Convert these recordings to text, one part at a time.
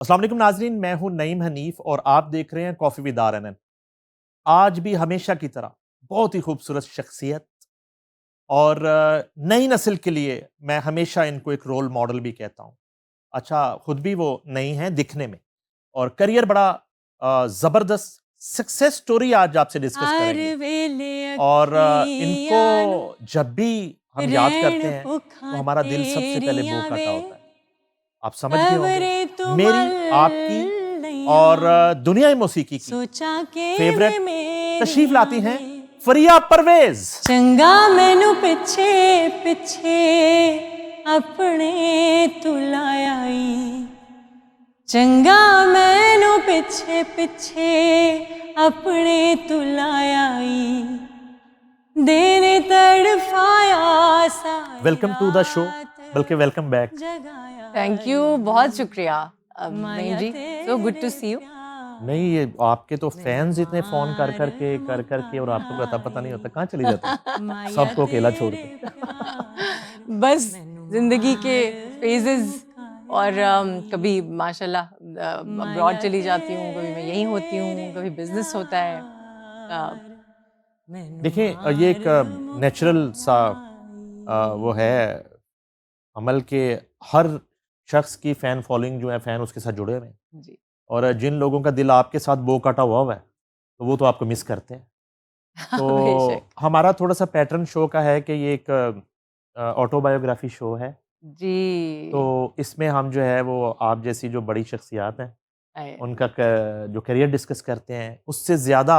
अस्सलाम वालेकुम नाजरीन, मैं हूं नईम हनीफ और आप देख रहे हैं कॉफी विद आर। आज भी हमेशा की तरह बहुत ही खूबसूरत शख्सियत और नई नस्ल के लिए मैं हमेशा इनको एक रोल मॉडल भी कहता हूं। अच्छा, खुद भी वो नई हैं दिखने में और करियर बड़ा जबरदस्त सक्सेस स्टोरी आज आपसे डिस्कस हर करेंगे। वेले और इनको अखियां नु जब भी हम याद रैन करते हैं भुखा तो हमारा दिल सबसे पहले बो तेरियां वे काटा होता है। आप समझ गए होंगे कवरे तो मेरी, मल आपकी नैया और दुनिया मौसीकी की सोचा के वे फेवरेट तशरीफ मेरियां लाती वे हैं फरिया परवेज। चंगा मैनू पिछे पिछे अपने तू लायाई चंगा मैनू पिछे पिछे अपने तू लायाई देने तड़फाया सारी वेलकम टू द शो, रात बल्कि वेलकम बैक। जगाया थैंक यू, बहुत शुक्रिया Naeem ji. So good to see you. नहीं, ये आपके तो फैंस इतने फोन कर करके और आपको पता नहीं होता कहाँ चली जाती हैं सबको अकेला छोड़ के। बस जिंदगी के फेजेस और कभी माशाल्लाह अब्रॉड चली जाती हूँ, कभी मैं यहीं होती हूँ, कभी बिजनेस होता है। अ, देखिए, ये एक नेचुरल सा वो है अमल के हर शख्स की फैन फॉलोइंग जो है, फैन उसके साथ जुड़े हुए हैं। जी। और जिन लोगों का दिल आपके साथ बो काटा हुआ है तो वो तो आपको मिस करते हैं। बेशक। तो हमारा थोड़ा सा पैटर्न शो का है कि ये एक ऑटोबायोग्राफी शो है। तो जी। इसमें हम जो है वो आप जैसी जो बड़ी शख्सियात हैं आए, उनका जो करियर डिस्कस करते हैं, उससे ज़्यादा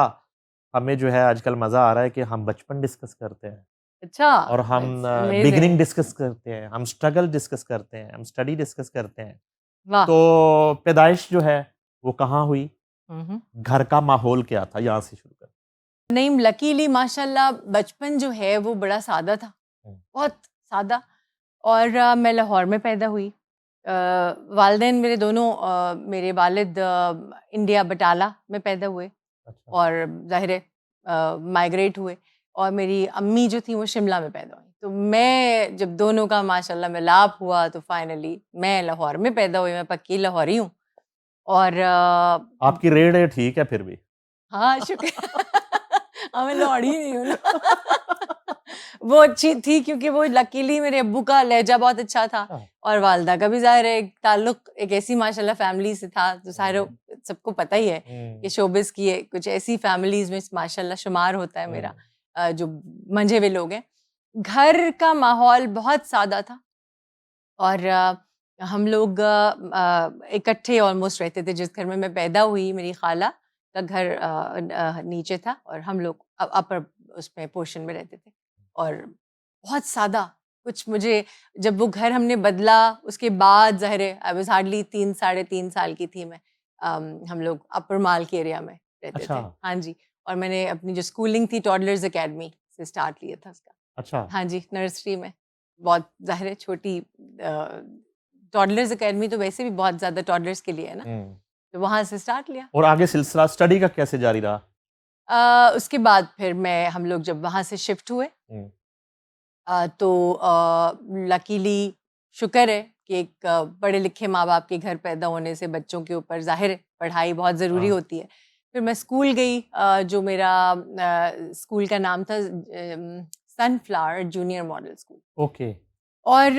हमें जो है आजकल मज़ा आ रहा है कि हम बचपन डिस्कस करते हैं अच्छा, और हम दैट्स बिगिनिंग अमेजिंग। डिस्कस करते हैं, हम स्ट्रगल डिस्कस करते हैं, हम स्टडी डिस्कस करते हैं। वाह। तो पैदाइश जो है वो कहाँ हुई, हम्म। घर का माहौल क्या था, यहाँ से शुरू कर। नईम, लकीली माशाल्लाह बचपन जो है वो बड़ा सादा था, हम्म, बहुत सादा। और मैं लाहौर में पैदा हुई। वालिदैन मेरे दोनों, मेरे वालिद इंडिया बटाला में पैदा हुए अच्छा। और ज़ाहिर है माइग्रेट हुए। और मेरी अम्मी जो थी वो शिमला में पैदा हुई। तो मैं जब दोनों का माशाल्लाह मिलाप हुआ तो फाइनली मैं लाहौर में पैदा हुई, मैं पक्की लाहौरी हूँ। और आपकी रेड है ठीक है फिर भी। हाँ, शुक्र। हाँ, मैं लौड़ी नहीं हूँ ना। वो अच्छी थी क्योंकि वो लकीली मेरे अब्बू का लहजा बहुत अच्छा था हाँ, और वालदा का भी ज़ाहिर है एक ताल्लुक एक ऐसी माशाल्लाह फैमिली से था जो सारे सबको पता ही है कि शोबिस की कुछ ऐसी फैमिलीज में माशाल्लाह शुमार होता है मेरा। जो मंझे हुए लोग हैं। घर का माहौल बहुत सादा था और हम लोग इकट्ठे ऑलमोस्ट रहते थे। जिस घर में मैं पैदा हुई, मेरी खाला का घर नीचे था और हम लोग अपर उसमें पोर्शन में रहते थे और बहुत सादा कुछ। मुझे जब वो घर हमने बदला उसके बाद ज़ाहिर है आई वाज हार्डली 3 साढ़े 3 साल की थी मैं। हम लोग अपर माल के एरिया में रहते अच्छा। थे। हाँ जी। और मैंने अपनी जो स्कूलिंग थी टॉडलर्स अकेडमी से स्टार्ट लिया था उसका। अच्छा। हाँ जी, नर्सरी में। बहुत ज़ाहिर है छोटी टॉडलर्स अकेडमी तो वैसे भी बहुत ज़्यादा टॉडलर्स के लिए है ना, हम्म। तो वहाँ से स्टार्ट लिया। और आगे सिलसिला स्टडी का कैसे जारी रहा? उसके बाद फिर मैं हम लोग जब वहाँ से शिफ्ट हुए हम्म, तो लकीली शुक्र है कि एक पढ़े लिखे माँ बाप के घर पैदा होने से बच्चों के ऊपर ज़ाहिर है पढ़ाई बहुत ज़रूरी हाँ, होती है। फिर मैं स्कूल गई, जो मेरा स्कूल का नाम था sunflower junior model school. Okay. और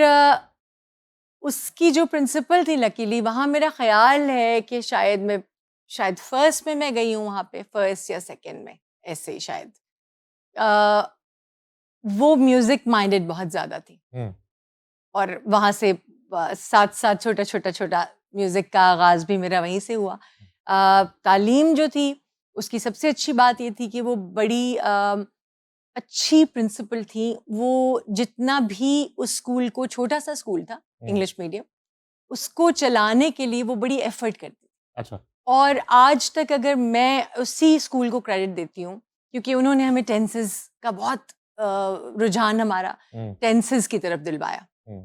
उसकी जो प्रिंसिपल थी लकीली, वहाँ मेरा ख़्याल है कि शायद फर्स्ट में मैं गई हूँ वहाँ पे, फर्स्ट या सेकंड में, ऐसे ही शायद। अ, वो म्यूज़िक माइंडेड बहुत ज़्यादा थी हम्म, और वहाँ से साथ-साथ छोटा-छोटा म्यूज़िक का आगाज़ भी मेरा वहीं से हुआ। तालीम जो थी, उसकी सबसे अच्छी बात ये थी कि वो बड़ी अच्छी प्रिंसिपल थी। वो जितना भी उस स्कूल को, छोटा-सा स्कूल था, हम्म, इंग्लिश मीडियम, उसको चलाने के लिए वो बड़ी एफर्ट करती थी। अच्छा। और आज तक अगर मैं उसी स्कूल को क्रेडिट देती हूँ क्योंकि उन्होंने हमें टेंसेस का बहुत रुझान हमारा हम्म, टेंसेस की तरफ दिलवाया हम्म,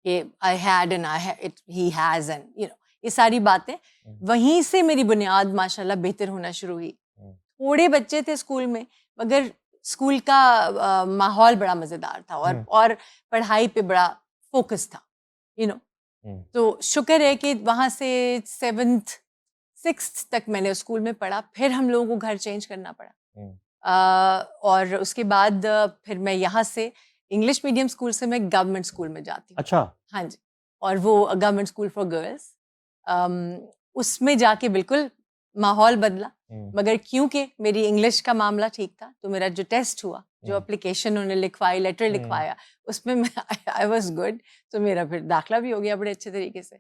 कि I had and I it he has and ये सारी बातें हम्म, वहीं से मेरी बुनियाद माशाल्लाह बेहतर होना शुरू हुई। हम्म, थोड़े बच्चे थे स्कूल में मगर स्कूल का माहौल बड़ा मज़ेदार था हम्म, और पढ़ाई पे बड़ा फोकस था। यू नो तो शुक्र है कि वहाँ से 7th 6th तक मैंने उस स्कूल में पढ़ा, फिर हम लोगों को घर चेंज करना पड़ा। और उसके बाद फिर मैं यहाँ से इंग्लिश मीडियम स्कूल से मैं गवर्नमेंट स्कूल में जाती हूँ। अच्छा। हाँ जी, और वो गवर्नमेंट स्कूल फॉर गर्ल्स, उसमें जाके बिल्कुल माहौल बदला। मगर क्योंकि मेरी इंग्लिश का मामला ठीक था, तो मेरा जो टेस्ट हुआ, जो एप्लीकेशन उन्होंने लिखवाई, लेटर लिखवाया, उसमें मैं आई वाज गुड, तो मेरा फिर दाखला भी हो गया बड़े अच्छे तरीके से।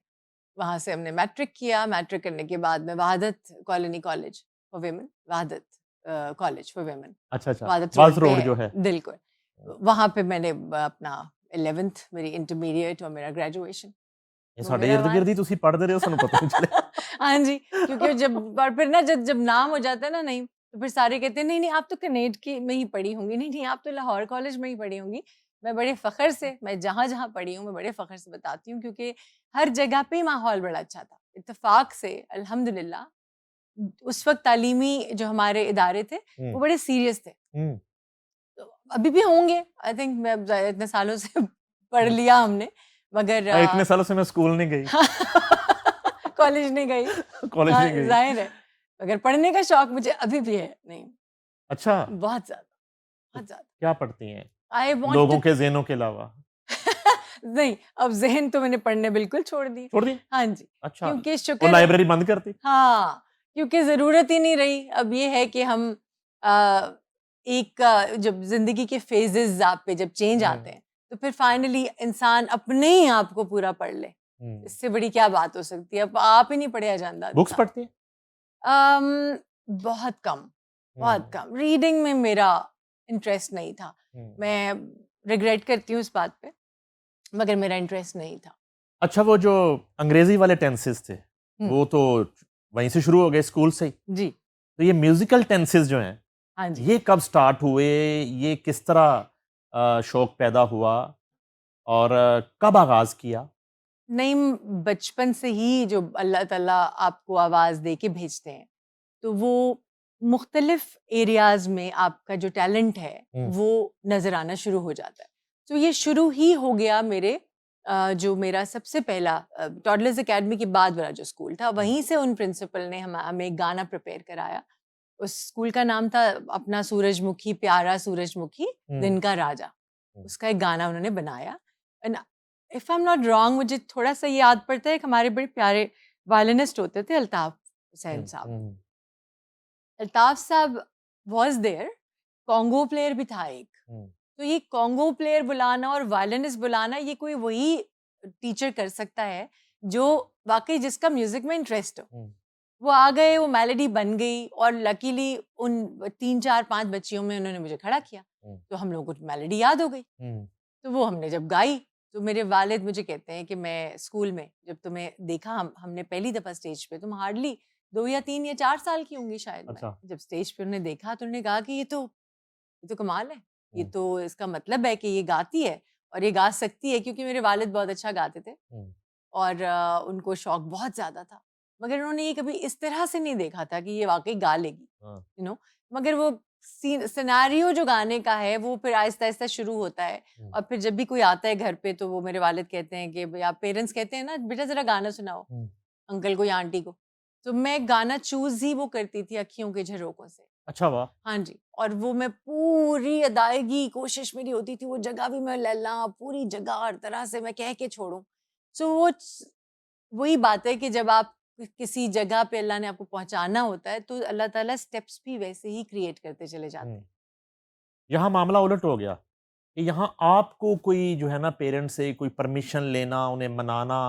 वहाँ से हमने मैट्रिक किया। मैट्रिक करने के बाद मैं Wahadat colony college for women, Wahadat college for women, अच्छा, वहादत वाल्स रोड रोड पे जो है। बिल्कुल, वहाँ पे मैंने अपना 11th मेरी इंटरमीडिएट और मेरा ग्रेजुएशन। ये साढ़े इर्द गिर्द ही तुसी पढ़ते रहे हो, सानू पता नहीं चले। हाँ जी, क्योंकि जब और फिर ना जब नाम हो जाता है ना, नहीं तो फिर सारे कहते हैं नहीं नहीं आप तो कनेड की में ही पढ़ी होंगी, नहीं नहीं आप तो लाहौर कॉलेज में ही पढ़ी होंगी। मैं बड़े फ़ख्र से, मैं जहाँ जहाँ पढ़ी हूँ मैं बड़े फ़ख्र से बताती हूँ, क्योंकि हर जगह पे माहौल बड़ा अच्छा था। इत्तेफाक से अल्हम्दुलिल्लाह उस वक्त तालीमी जो हमारे इदारे थे वो बड़े सीरियस थे। तो अभी भी होंगे, आई थिंक मैं इतने सालों से पढ़ लिया हमने, मगर इतने सालों से मैं स्कूल नहीं गई, कॉलेज नहीं गई, कॉलेज नहीं गई। जाहिर है, मगर पढ़ने का शौक मुझे अभी भी है। नहीं, अच्छा, बहुत ज्यादा, बहुत ज्यादा। क्या पढ़ती हैं आई वांट लोगों के ज़हनों के अलावा? नहीं, अब ज़हन तो मैंने पढ़ने बिल्कुल छोड़ दिए। छोड़ दी? हाँ जी, अच्छा, क्योंकि वो शुक्र है, लाइब्रेरी बंद कर दी? हाँ, क्योंकि ज़रूरत ही नहीं रही। अब ये है कि हम जब ज़िंदगी के फेजेस आप पे जब चेंज आते हैं, तो फिर फाइनली इंसान अपने ही आप को पूरा पढ़ ले। इससे बड़ी क्या बात हो सकती है? अब आप ही नहीं पढ़ा जानता। बुक्स पढ़ती हैं? बहुत कम, बहुत कम। रीडिंग में मेरा इंटरेस्ट नहीं था। मैं रिग्रेट करती हूँ इस बात पे, मगर मेरा इंटरेस्ट नहीं था। अच्छा, वो जो अंग्रेजी वाले टेंसेस थे, वो तो वहीं से शुरू हो गए, स्कूल से ही? जी। तो ये म्यूजिकल टेंसेस जो हैं, हाँ जी। ये कब स्टार्ट हुए? ये किस तरह शौक पैदा हुआ और कब आगाज किया? नहीं, बचपन से ही जो अल्लाह ताला आपको आवाज़ दे के भेजते हैं, तो वो मुख्तलिफ एरियाज़ में आपका जो टैलेंट है वो नज़र आना शुरू हो जाता है। तो ये शुरू ही हो गया मेरे जो मेरा सबसे पहला टॉडलर्स एकेडमी के बाद वाला जो स्कूल था, वहीं से उन प्रिंसिपल ने हमें एक गाना प्रिपेयर कराया। उस स्कूल का नाम था अपना सूरजमुखी, प्यारा सूरजमुखी दिन का राजा। उसका एक गाना उन्होंने बनाया। And if I am not wrong, मुझे थोड़ा सा ये याद पड़ता है कि हमारे बड़े प्यारे वायलिनिस्ट होते थे अल्ताफ हुसैन साहब। अल्ताफ साहब वाज देयर, कॉन्गो प्लेयर भी था एक। तो ये कॉन्गो प्लेयर बुलाना और वायलिनिस्ट बुलाना, ये कोई वही टीचर कर सकता है जो वाकई जिसका म्यूजिक में इंटरेस्ट हो। वो आ गए, वो मेलोडी बन गई, और लकीली उन 3 4 5 बच्चियों में उन्होंने मुझे खड़ा किया, तो हम लोगों को मेलोडी याद हो गई। तो वो हमने जब गाई, तो मेरे वालिद मुझे कहते हैं कि मैं स्कूल में जब तुम्हें देखा, हमने पहली दफ़ा स्टेज पे, तुम हार्डली 2 या 3 या 4 साल की होंगी शायद। अच्छा। मैं जब स्टेज पे उन्होंने देखा तो उन्होंने कहा कि ये तो कमाल है, ये तो इसका मतलब है कि ये गाती है और ये गा सकती है, क्योंकि मेरे वालिद बहुत अच्छा गाते थे और उनको शौक बहुत ज़्यादा था, मगर उन्होंने ये कभी इस तरह से नहीं देखा था कि ये वाकई गा लेगी, यू नो। मगर वो सिनेरियो जो गाने का है वो फिर आहिस्ता आहिस्ता शुरू होता है, और फिर जब भी कोई आता है घर पे तो वो मेरे वालिद कहते हैं कि या पेरेंट्स कहते हैं ना, बेटा ज़रा गाना सुनाओ अंकल को या आंटी को। तो मैं गाना चूज ही वो करती थी अखियों के झरोकों से। अच्छा, वाह। हाँ जी, और वो मैं पूरी अदायगी, कोशिश मेरी होती थी वो जगह भी मैं लैला, पूरी जगह हर तरह से मैं कह के छोड़ूं। सो वही बात है कि जब आप किसी जगह पे अल्लाह ने आपको पहुंचाना होता है, तो अल्लाह ताला स्टेप्स भी वैसे ही क्रिएट करते चले जाते हैं। यहाँ मामला उलट हो गया कि यहाँ आपको कोई जो है ना, पेरेंट्स से कोई परमिशन लेना, उन्हें मनाना,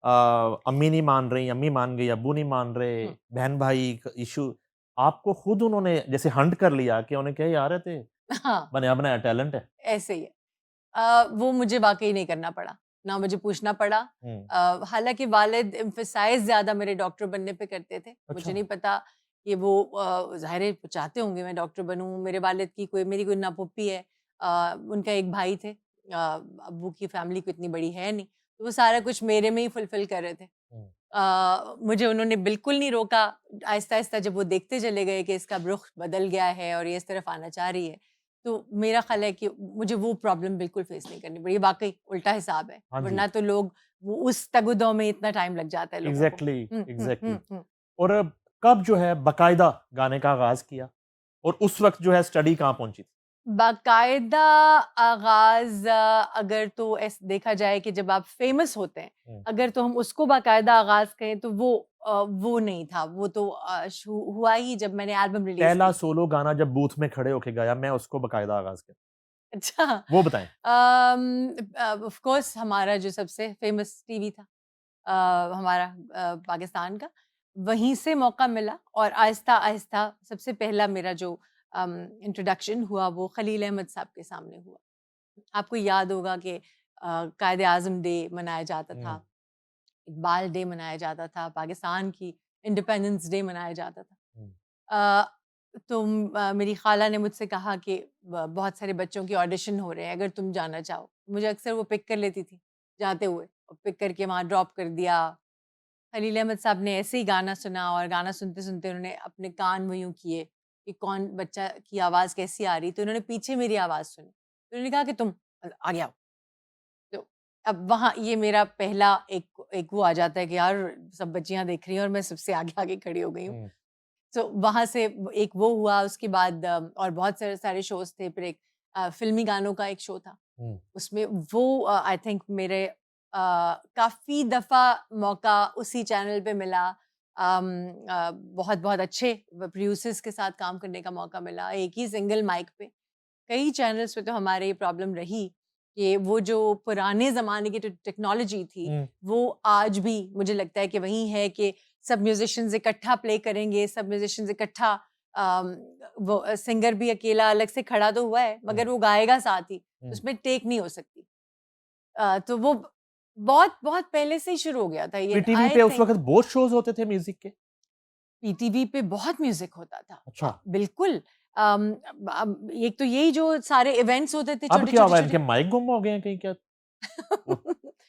अम्मी नहीं मान रही, अम्मी मान गई, अब्बू नहीं मान रहे, बहन भाई इशू, आपको खुद उन्होंने जैसे हंट कर लिया कि उन्हें क्या यार है थे हाँ, बनाया बनाया टैलेंट है। ऐसे ही है। वो मुझे वाकई नहीं करना पड़ा, ना मुझे पूछना पड़ा। हालांकि वालिद एम्फसाइज ज्यादा मेरे डॉक्टर बनने पे करते थे। अच्छा। मुझे नहीं पता कि वो ज़ाहिर है चाहते होंगे मैं डॉक्टर बनूं। मेरे वालिद की मेरी कोई नापुप्पी है, उनका एक भाई थे, अब्बू की फैमिली को इतनी बड़ी है नहीं, तो वो सारा कुछ मेरे में ही फुलफिल कर रहे थे। मुझे उन्होंने बिल्कुल नहीं रोका। आहिस्ता आहिस्ता जब वो देखते चले गए कि इसका रुख बदल गया है और ये इस तरफ आना चाह रही है, तो मेरा ख्याल है कि मुझे वो प्रॉब्लम बिल्कुल फेस नहीं करनी पड़ी। वाकई उल्टा हिसाब है, हाँ जी। वरना तो लोग वो उस तगुदों में इतना टाइम लग जाता है लोगों को। Exactly exactly. और कब जो है बाकायदा गाने का आगाज किया, और उस वक्त जो है स्टडी कहाँ पहुंची थी? बाकायदा आगाज अगर तो ऐसे देखा जाए कि जब आप फेमस होते हैं, अगर तो हम उसको बाकायदा आगाज कहें तो वो नहीं था। वो तो हुआ ही जब मैंने एल्बम रिलीज पहला की। सोलो गाना जब बूथ में खड़े होके गाया, मैं उसको बाकायदा आगाज किया, अच्छा, वो बताएं। ऑफ कोर्स हमारा जो सबसे फेमस टीवी था हमारा पाकिस्तान का, वहीं से मौका मिला और आहिस्ता आहिस्ता सबसे पहला मेरा जो इंट्रोडक्शन हुआ वो खलील अहमद साहब के सामने हुआ। आपको याद होगा कि कायदे आज़म डे मनाया जाता था, इकबाल डे मनाया जाता था, पाकिस्तान की इंडिपेंडेंस डे मनाया जाता था। तो मेरी खाला ने मुझसे कहा कि बहुत सारे बच्चों के ऑडिशन हो रहे हैं, अगर तुम जाना चाहो। मुझे अक्सर वो पिक कर लेती थी जाते हुए, और पिक करके वहाँ ड्रॉप कर दिया। खलील अहमद साहब ने ऐसे ही गाना सुना, और गाना सुनते सुनते उन्होंने अपने कान वो यूँ किए कि कौन बच्चा की आवाज़ कैसी आ रही, तो उन्होंने पीछे मेरी आवाज़ सुनी, तो उन्होंने कहा कि तुम आगे आओ। तो अब वहाँ ये मेरा पहला एक वो आ जाता है कि यार सब बच्चियाँ देख रही हैं और मैं सबसे आगे आगे खड़ी हो गई हूँ। तो वहाँ से एक वो हुआ, उसके बाद और बहुत सारे सारे शोज थे। फिर एक फिल्मी गानों का एक शो था, उसमें वो आई थिंक मेरे काफ़ी दफ़ा मौका उसी चैनल पे मिला। बहुत बहुत अच्छे प्रोड्यूसर्स के साथ काम करने का मौका मिला, एक ही सिंगल माइक पे। कई चैनल्स पे तो हमारे ये प्रॉब्लम रही कि वो जो पुराने ज़माने की टेक्नोलॉजी थी, वो आज भी मुझे लगता है कि वही है कि सब म्यूजिशियंस इकट्ठा प्ले करेंगे, सब म्यूजिशियंस इकट्ठा वो सिंगर भी अकेला अलग से खड़ा तो हुआ है, मगर वो गाएगा साथ ही, उसमें टेक नहीं हो सकती। तो वो बहुत बहुत पहले से ही शुरू हो गया था ये। पीटीवी आई पे उस थिंक वक्त बहुत शोज होते थे म्यूजिक के। पीटीवी पे बहुत म्यूजिक होता था। अच्छा। बिल्कुल। एक तो यही जो सारे इवेंट्स होते थे अब छोटे क्या छोटे हुआ, छोटे। इनके माइक गुम हो गए हैं कहीं क्या? वो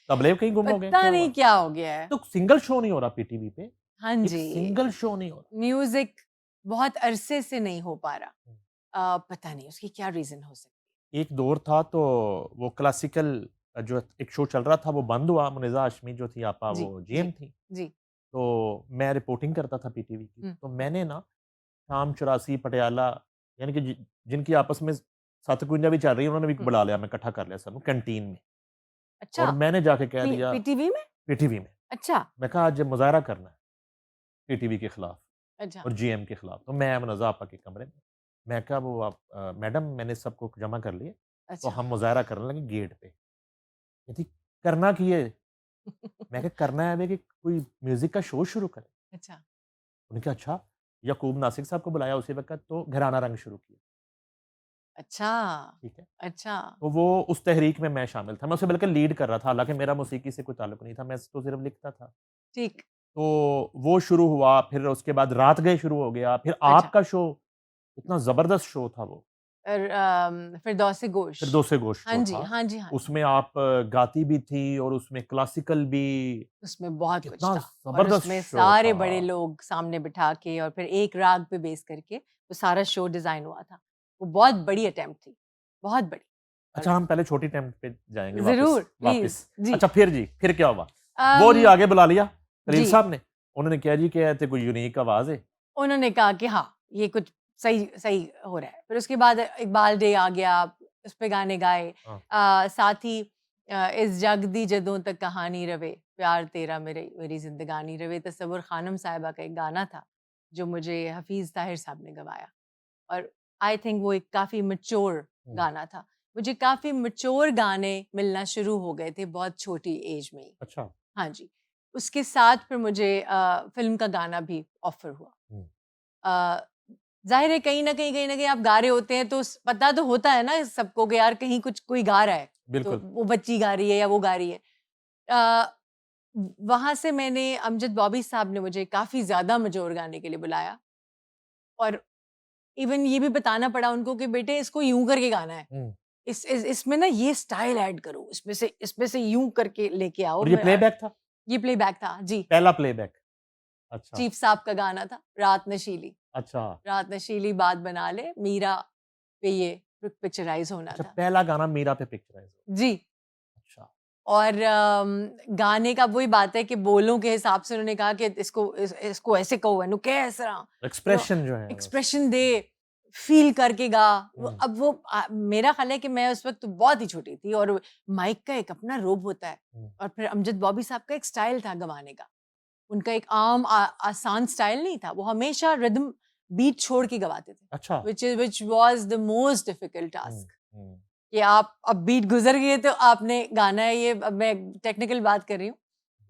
तबले कहीं गुम हो गए हैं, पता क्या नहीं हुआ? क्या हो गया है। तो सिंगल शो नहीं हो रहा पीटीवी पे, हाँ एक जी, सिंगल शो नहीं हो रहा। म्यूजिक बहुत अरसे से नहीं हो पा रहा। पता नहीं उसकी क्या रीजन हो सकती एक दौर था तो वो क्लासिकल जो एक शो चल रहा था वो बंद हुआ, मुनिज़ा हाशमी जो थी आपा है। जी वो जी जीएम थी। जी। तो मैं रिपोर्टिंग करता था पीटीवी की, हम्म, तो मैंने ना शाम 84 पटियाला, यानी कि जिनकी आपस में 57 भी चल रही है, उन्होंने भी हम्म। बुला लिया, मैं इकट्ठा कर लिया सबको कैंटीन में, अच्छा, और मैंने जाके कह दिया पीटीवी में। पीटीवी में, अच्छा मैं कहा आज मुजाहरा करना है पीटीवी के खिलाफ अच्छा। और जीएम के खिलाफ। तो मैं मुनज़्ज़ा आपा के कमरे में, मैं कहा वो आप मैडम मैंने सबको जमा कर लिए, तो अच्छा। हम मुजाहरा करने लगे गेट पे। कहती करना की है? मैं कहा करना है कि कोई म्यूजिक का शो शुरू करें। अच्छा उन्होंने कहा अच्छा। याकूब नासिक साहब को बुलाया उसी वक्त, तो घराना रंग शुरू किया। अच्छा ठीक है। अच्छा। तो वो उस तहरीक में मैं शामिल था, मैं उसे बल्कि लीड कर रहा था, हालांकि मेरा मौसीकी से कोई ताल्लुक नहीं था, मैं तो सिर्फ लिखता था। ठीक। तो वो शुरू हुआ, फिर उसके बाद रात गए शुरू हो गया, फिर अच्छा। आपका शो, इतना जबरदस्त शो था वो, फिरदौसी गोश। फिरदौसे गोश्त हाँ शो जी था। हाँ जी हाँ जी। उसमें आप गाती भी थी और उसमें क्लासिकल भी, उसमें बहुत कुछ कितना था, और जबरदस्त उसमें शो सारे था। बड़े लोग सामने बिठा के और फिर एक राग पे बेस करके वो सारा शो डिजाइन हुआ था। वो बहुत बड़ी अटेम्प्ट थी, बहुत बड़ी। और अच्छा, हम पहले छोटी टेम्प पे जाएंगे वापस जरूर प्लीज वापस। जी। अच्छा फिर जी, फिर क्या हुआ? वो जी अम, आगे बुला लिया खलील जी साहब ने, उन्होंने कहा जी क्या है, कोई यूनिक आवाज है। उन्होंने कहा कि हाँ ये कुछ सही सही हो रहा है। फिर उसके बाद इकबाल डे आ गया, उस पे गाने गाए। हाँ। साथ ही इस जग दी जदों तक कहानी रवे, प्यार तेरा मेरी जिंदगानी रवे, तसव्वुर खानम साहिबा का एक गाना था जो मुझे हफीज ताहिर साहब ने गवाया, और आई थिंक वो एक काफ़ी मैच्योर गाना था। मुझे काफ़ी मैच्योर गाने मिलना शुरू हो गए थे बहुत छोटी एज में ही। अच्छा। हाँ जी। उसके साथ फिर मुझे फ़िल्म का गाना भी ऑफ़र हुआ। अ, ज़ाहिर है कहीं न कहीं आप गा रहे होते हैं तो पता तो होता है ना सबको कि यार कहीं कुछ कोई गा रहा है, तो बिल्कुल। वो बच्ची गा रही है या वो गा रही है। अ, वहाँ से मैंने अमजद बॉबी साहब ने मुझे काफ़ी ज़्यादा मैच्योर गाने के लिए बुलाया, और इवन ये भी बताना पड़ा उनको कि बेटे इसको यूँ करके गाना है। इसमें ना ये स्टाइल ऐड करो, इसमें से यूँ करके लेके आओ। और ये प्लेबैक था? ये प्लेबैक था जी। पहला प्लेबैक? अच्छा। चीफ साहब का गाना था, रात नशीली। अच्छा। रात नशीली बात बना ले, मीरा पे ये पिक्चराइज़ होना अच्छा, था। पहला गाना मीरा पे पिक्चराइज हुआ। जी। अच्छा। और गाने का वही बात है कि बोलों के हिसाब से उन्होंने कहा कि इसको ऐसे कहो है नु कैसे एक्सप्रेशन जो है एक्सप्रेशन दे, फील करके गा। अब वो मेरा ख्याल है कि मैं उस वक्त तो बहुत ही छोटी थी और माइक का एक अपना रोब होता है और फिर अमजद बॉबी साहब का एक स्टाइल था गवाने का, उनका एक आम आसान स्टाइल नहीं था, वो हमेशा रिदम बीट छोड़ के गवाते थे। अच्छा। which was the most difficult task कि आप अब बीट गुजर गए तो आपने गाना है, ये अब मैं टेक्निकल बात कर रही हूँ,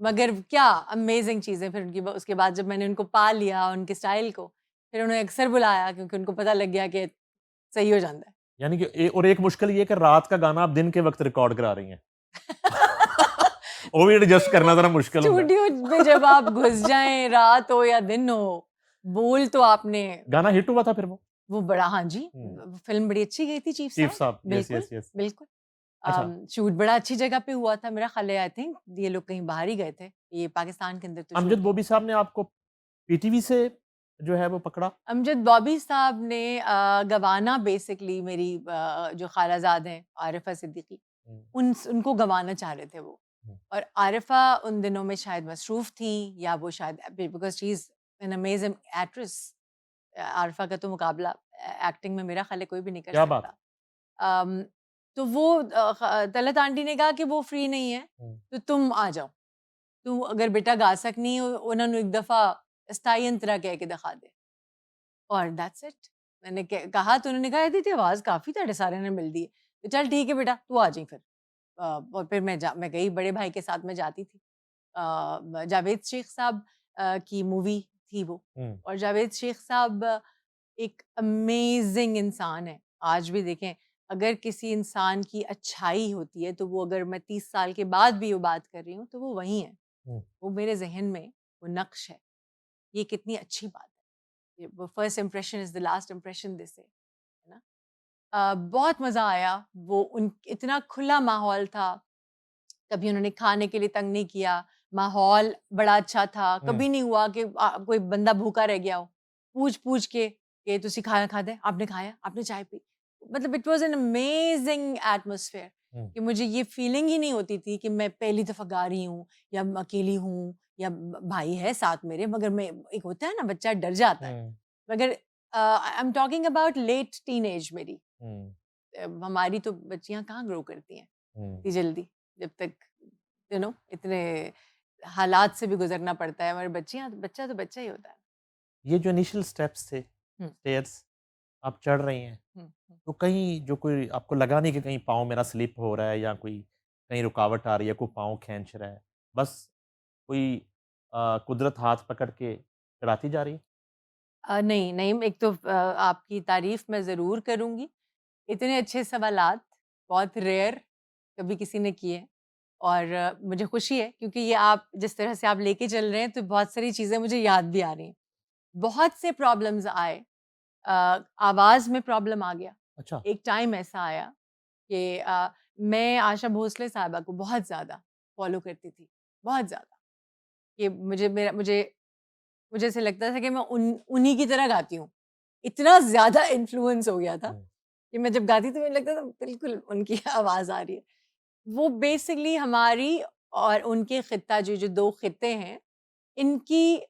मगर क्या अमेजिंग चीज़ें। फिर उनकी उसके बाद जब मैंने उनको पा लिया उनके स्टाइल को, फिर उन्होंने अक्सर बुलाया क्योंकि उनको पता लग गया कि सही हो जाता है। यानी कि और एक मुश्किल ये कि रात का गाना आप दिन के वक्त रिकॉर्ड करा रही हैं। वो भी एडजस्ट करना जरा मुश्किल होता है। स्टूडियो में जब आप घुस जाएं, रात हो या दिन हो, बोल तो आपने। गाना हिट हुआ था फिर वो बड़ा, हाँ जी, फिल्म बड़ी अच्छी गई थी चीफ साहब। बिल्कुल बिल्कुल। अच्छा। शूट बड़ा अच्छी जगह पे हुआ था, मेरा ख्याल है आई थिंक ये लोग कहीं बाहर ही गए थे, ये पाकिस्तान के अंदर तो अमजद बॉबी साहब ने आपको पीटीवी से जो है वो पकड़ा? अमजद बॉबी साहब ने गवाना बेसिकली मेरी जो खालाजाद हैं आरिफा सिद्दीकी, उनको गवाना चाह रहे थे वो, और आरिफा उन दिनों में शायद मसरूफ थी या वो शायद because she is an amazing actress. Arifa का तो मुकाबला एक्टिंग में मेरा ख्याल है कोई भी नहीं कर क्या सकता। तो वो तलत आंटी ने कहा कि वो फ्री नहीं है तो तुम आ जाओ, तू अगर बेटा गा सकनी उन्होंने एक दफ़ा स्थाई अंतरा कह के दिखा दे, और दैट्स इट। मैंने कहा तो उन्होंने कहा थी आवाज़ काफ़ी तेरे सारे ने मिल दी, तो चल ठीक है बेटा तू आ जाई फिर। और फिर मैं गई, बड़े भाई के साथ में जाती थी। जावेद शेख साहब की मूवी थी वो, और जावेद शेख साहब एक अमेजिंग इंसान है। आज भी देखें, अगर किसी इंसान की अच्छाई होती है तो वो, अगर मैं 30 साल के बाद भी वो बात कर रही हूँ तो वो वही है, वो मेरे जहन में वो नक्श है। ये कितनी अच्छी बात है, वो first impression is the last impression this है ना। बहुत मज़ा आया, वो उन इतना खुला माहौल था, कभी उन्होंने खाने के लिए तंग नहीं किया, माहौल बड़ा अच्छा था, कभी नहीं हुआ कि कोई बंदा भूखा रह गया हो, पूछ पूछ के कि तुसी खाना खाते, आपने खाया, आपने चाय पी। मतलब it was an amazing atmosphere कि मुझे ये फीलिंग ही नहीं होती थी कि मैं पहली दफ़ा गा रही हूँ या अकेली हूँ या भाई है साथ मेरे, मगर मैं, एक होता है ना बच्चा डर जाता है, मगर I am talking about late teenage marry. हमारी तो बच्चियां कहाँ ग्रो करती हैं इतनी जल्दी, जब तक इतने हालात से भी गुजरना पड़ता है, हमारे बच्चा तो बच्चा ही होता है। ये जो इनिशियल स्टेप्स थे, स्टेयर्स आप चढ़ रही हैं, तो कहीं जो कोई आपको लगा नहीं कि कहीं पाँव मेरा स्लिप हो रहा है या कोई कहीं रुकावट आ रही है, कोई पाँव खींच रहा है, बस कोई कुदरत हाथ पकड़ के चढ़ाती जा रही है? नहीं नहीं, एक तो आपकी तारीफ मैं ज़रूर करूँगी, इतने अच्छे सवालात बहुत रेयर कभी किसी ने किए, और मुझे खुशी है क्योंकि ये आप जिस तरह से आप लेके चल रहे हैं तो बहुत सारी चीज़ें मुझे याद भी आ रही हैं। बहुत से प्रॉब्लम्स आए, आवाज़ में प्रॉब्लम आ गया। अच्छा। एक टाइम ऐसा आया कि मैं आशा भोसले साहिबा को बहुत ज़्यादा फॉलो करती थी, बहुत ज़्यादा, कि मुझे ऐसे लगता था कि मैं उन्हीं की तरह गाती हूँ। इतना ज़्यादा इन्फ्लुएंस हो गया था कि मैं जब गाती थी मुझे लगता था बिल्कुल उनकी आवाज़ आ रही है। वो बेसिकली हमारी और उनके खित्ता जो 2 खित्ते हैं, इनकी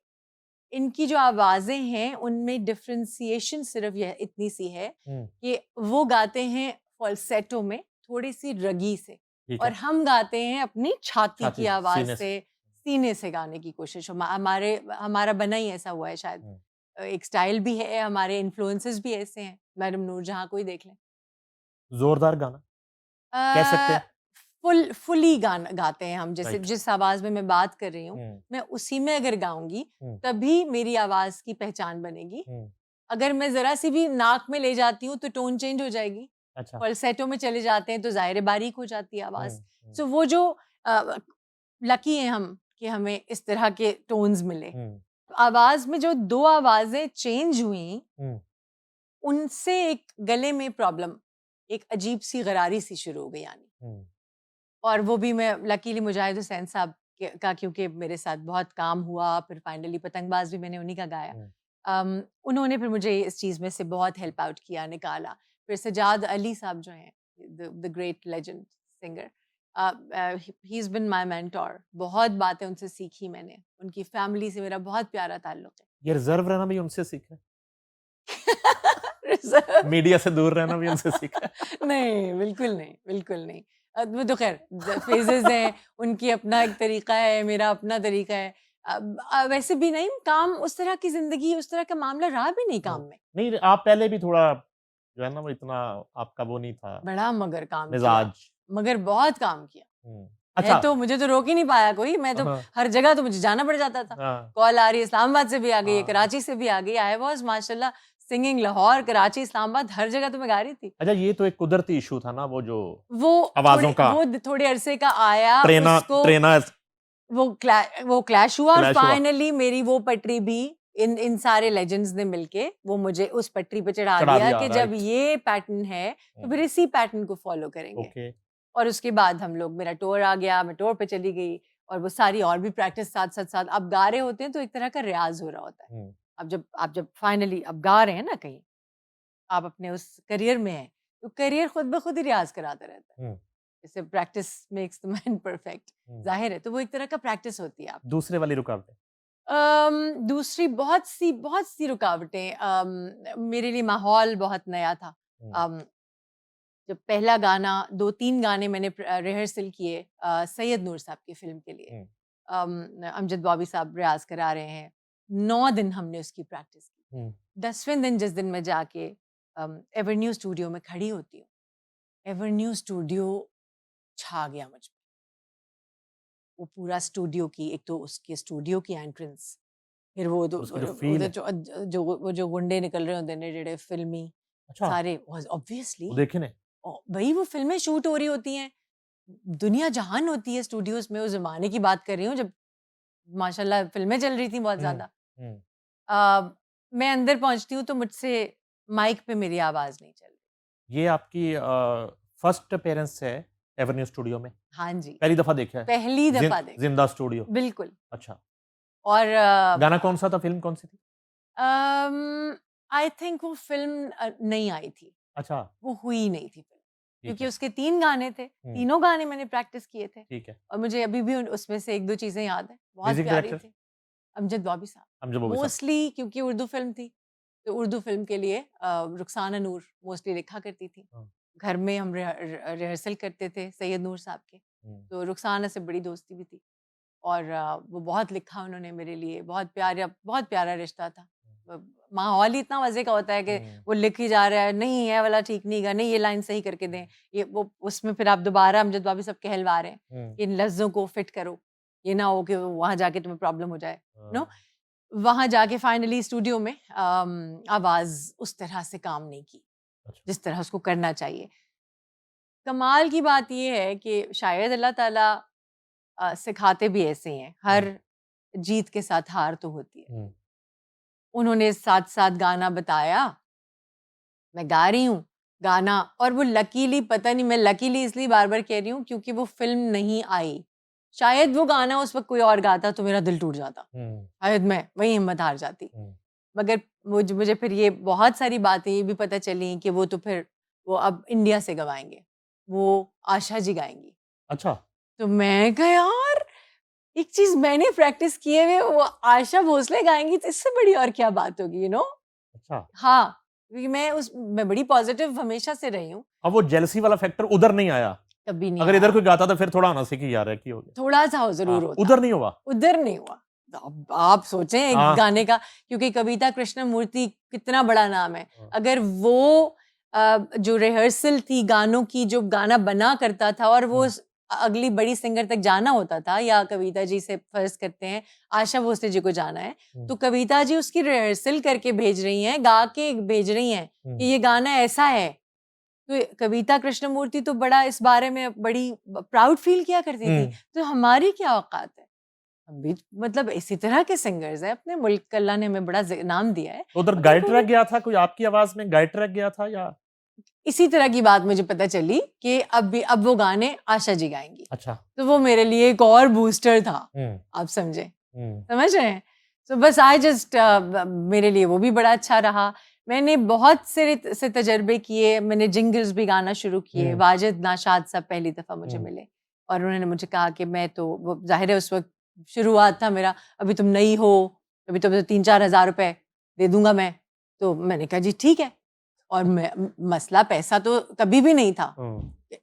इनकी जो आवाज़ें हैं उनमें डिफरेंशिएशन सिर्फ़ यह इतनी सी है कि वो गाते हैं फ़ॉल्सेटो में थोड़ी-सी रगी से, और हम गाते हैं अपनी छाती की आवाज़ से, सीने से गाने की कोशिश। हमारा बना ही ऐसा हुआ है शायद। एक स्टाइल भी है, हमारे इन्फ्लुएंसेस भी ऐसे हैं, मैडम नूरजहां को ही देख लें। जोरदार गाना कह सकते हैं? फुली गाना गाते हैं हम, जैसे राइट। जिस आवाज़ में मैं बात कर रही हूँ, मैं उसी में अगर गाऊँगी तभी मेरी आवाज़ की पहचान बनेगी। अगर मैं ज़रा सी भी नाक में ले जाती हूँ तो टोन चेंज हो जाएगी। अच्छा। फ़ॉल्सेटो में चले जाते हैं तो ज़ाहिर है बारीक हो जाती है आवाज़। सो वो जो लकी हैं हम कि हमें इस तरह के टोन्स मिले। आवाज़ में जो 2 आवाज़ें चेंज हुई, उनसे एक गले में प्रॉब्लम, एक अजीब-सी गरारी सी शुरू हो गई आनी। और वो भी मैं लकीली मुजाहिद हुसैन साहब का, क्योंकि मेरे साथ बहुत काम हुआ, फिर फाइनली पतंगबाज भी मैंने उन्हीं का गाया। उन्होंने फिर मुझे इस चीज़ में से बहुत हेल्प आउट किया, निकाला। फिर सजाद अली साहब जो हैं, the great legend singer, he is been my mentor. बहुत बातें उनसे सीखी मैंने, उनकी फैमिली से मेरा बहुत प्यारा ताल्लुक ये रिजर्व रहना भी उनसे सीखा है, है। मीडिया से दूर रहना भी उनसे सीखा है। नहीं, बिल्कुल नहीं, बिल्कुल नहीं। वो तो खैर फेजेस हैं, उनकी अपना एक तरीका है, मेरा अपना तरीका है। वैसे भी नहीं, काम उस तरह की जिंदगी, उस तरह का मामला रहा भी नहीं काम में। नहीं, आप पहले भी थोड़ा जो है ना वो इतना आपका वो नहीं था बड़ा मगर काम किया, मिजाज। मगर बहुत काम किया। अच्छा, तो मुझे तो रोक ही नहीं पाया कोई, मैं तो हाँ, हर जगह तो मुझे जाना पड़ जाता था। हाँ, कॉल आ रही है, इस्लामाबाद से भी आ गई है, हाँ। कराची से भी आ गई। आई वाज माशाल्लाह सिंगिंग लाहौर, कराची, इस्लामाबाद, हर जगह तो मैं गा रही थी। अच्छा, ये तो एक कुदरती इशू था ना, वो जो वो आवाजों का वो थोड़े अरसे का आया, ट्रेना उसको ट्रेना वो क्लैश हुआ, और क्लैश हुआ। फाइनली मेरी वो पटरी भी इन सारे लेजेंड्स ने मिलके वो मुझे उस पटरी पे चढ़ा चढ़ा दिया दिया, कि जब राइट। ये पैटर्न है तो फिर इसी पैटर्न को फॉलो करेंगे। ओके। और उसके बाद हम लोग, मेरा टूर आ गया, मैं टूर पे चली गई, और वो सारी और भी प्रैक्टिस साथ आप गा रहे होते हैं तो एक तरह का रियाज हो रहा होता है। अब जब फाइनली अब गा रहे हैं ना कहीं, आप अपने उस करियर में हैं, तो करियर खुद ब खुद ही रियाज कराता रहता है। जैसे practice makes the man perfect, जाहिर है, तो वो एक तरह का प्रैक्टिस होती है। आप दूसरे वाली रुकावटें? दूसरी बहुत सी रुकावटें, मेरे लिए माहौल बहुत नया था। जब पहला गाना, 2-3 गाने मैंने रिहर्सल किए सैयद नूर साहब की फिल्म के लिए। अमजद बॉबी साहब रियाज करा रहे हैं, 9 दिन हमने उसकी प्रैक्टिस की। 10वें दिन जिस दिन मैं जाके एवर्न्यू स्टूडियो में खड़ी होती हूँ, एवर्न्यू स्टूडियो छा गया मुझ पे। वो पूरा स्टूडियो की, एक तो उसके स्टूडियो की एंट्रेंस, फिर वो उसकी जो फील है। जो गुंडे निकल रहे होते हैं जेड़े फिल्मी, अच्छा, सारे ऑब्वियसली वो देखे ने? भाई वो फिल्में शूट हो रही होती हैं, दुनिया जहान होती है स्टूडियोज में। उस जमाने की बात कर रही हूँ जब माशाल्लाह फिल्में चल रही थी बहुत ज्यादा। मैं अंदर पहुंचती हूँ तो मुझसे माइक पे मेरी आवाज नहीं चल रही। ये आपकी फर्स्ट अपीयरेंस है एवेन्यू स्टूडियो में? हाँ जी, पहली दफा देखा है? पहली दफा देखा, जिंदा स्टूडियो? बिल्कुल। अच्छा। और गाना कौन सा था? फिल्म कौन सी थी? आई थिंक वो फिल्म नहीं आई थी। अच्छा, वो हुई नहीं थी फिल्म, ठीक क्योंकि है, उसके 3 गाने थे, तीनों गाने मैंने प्रैक्टिस किए थे। ठीक है। और मुझे अभी भी उसमें से 1-2 चीजें याद है, बहुत म्यूजिक प्यारी डायरेक्टर? थी। अमजद बॉबी साहब, अमजद बॉबी साहब। मोस्टली क्योंकि उर्दू फिल्म थी, तो उर्दू फिल्म के लिए रुखसाना नूर मोस्टली लिखा करती थी। हाँ। घर में हम रिहर्सल करते थे सैयद नूर साहब के, तो रुखसाना से बड़ी दोस्ती भी थी, और वो बहुत लिखा उन्होंने मेरे लिए, बहुत प्यारा रिश्ता था। माहौल ही इतना मजे का होता है कि वो लिख ही जा रहा है, नहीं ये वाला ठीक नहीं गा, नहीं ये लाइन सही करके दें, ये वो, उसमें फिर आप दोबारा अमजद बॉबी साहब कहलवा रहे हैं, इन लफ्जों को फिट करो, ये ना हो कि वहां जाके तुम्हें प्रॉब्लम हो जाए। नो, वहां जाके फाइनली स्टूडियो में आवाज उस तरह से काम नहीं की जिस तरह उसको करना चाहिए। कमाल की बात यह है कि शायद अल्लाह ताला सिखाते भी ऐसे हैं, हर जीत के साथ हार तो होती है। उन्होंने साथ साथ गाना बताया, मैं गा रही हूँ गाना, और वो लकीली, पता नहीं मैं लकीली इसलिए बार बार कह रही हूँ क्योंकि वो फिल्म नहीं आई। शायद वो गाना उस वक्त कोई और गाता तो मेरा दिल टूट जाता, शायद मैं वही हिम्मत हार जाती। मगर मुझे फिर ये बहुत सारी बातें ये भी पता चली कि वो तो फिर वो अब इंडिया से गवाएंगे, वो आशा जी गाएंगी। अच्छा, तो मैं कहा यार, एक चीज मैंने प्रैक्टिस किए हुए वो आशा भोसले गाएंगी तो इससे बड़ी और क्या बात होगी, अच्छा। हाँ, क्योंकि मैं बड़ी पॉजिटिव हमेशा से रही हूँ। अब वो जेलसी वाला फैक्टर उधर नहीं आया? कभी नहीं अगर आया। इधर कोई गाता तो फिर थोड़ा आना सीखी यार है कि हो गया, थोड़ा सा जरूर होता, उधर नहीं हुआ। उधर नहीं हुआ। अब आप सोचें एक गाने का, क्योंकि कविता कृष्णमूर्ति कितना बड़ा नाम है, अगर वो जो रिहर्सल थी गानों की, जो गाना बना करता था और वो अगली बड़ी सिंगर तक जाना होता था, या कविता जी से फर्ज करते हैं आशा भोसले जी को जाना है, तो कविता जी उसकी रिहर्सल करके भेज रही हैं, गा के भेज रही हैं कि ये गाना ऐसा है। तो कविता कृष्णमूर्ति तो बड़ा इस बारे में बड़ी प्राउड फील किया करती थी, तो हमारी क्या औकात है? हम भी मतलब इसी तरह के सिंगर्स हैं, अपने मुल्क का अल्लाह ने हमें बड़ा नाम दिया है। तो उधर गाइड ट्रैक गया था कोई? आपकी आवाज में गाइड ट्रैक गया था या इसी तरह की बात मुझे पता चली कि अब वो गाने आशा जी गाएंगी। अच्छा, तो वो मेरे लिए एक और बूस्टर था, आप समझे, समझ रहे हैं। तो बस आई जस्ट मेरे लिए वो भी बड़ा अच्छा रहा। मैंने बहुत से तजर्बे किए, मैंने जिंगल्स भी गाना शुरू किए। वाजिद नाशाद साहब पहली दफा मुझे मिले, और उन्होंने मुझे कहा कि मैं तो, वो जाहिर है उस वक्त शुरुआत था मेरा, अभी तुम नई हो, अभी तो 3-4 हज़ार रुपए दे दूंगा मैं। तो मैंने कहा जी ठीक है। और मसला पैसा तो कभी भी नहीं था,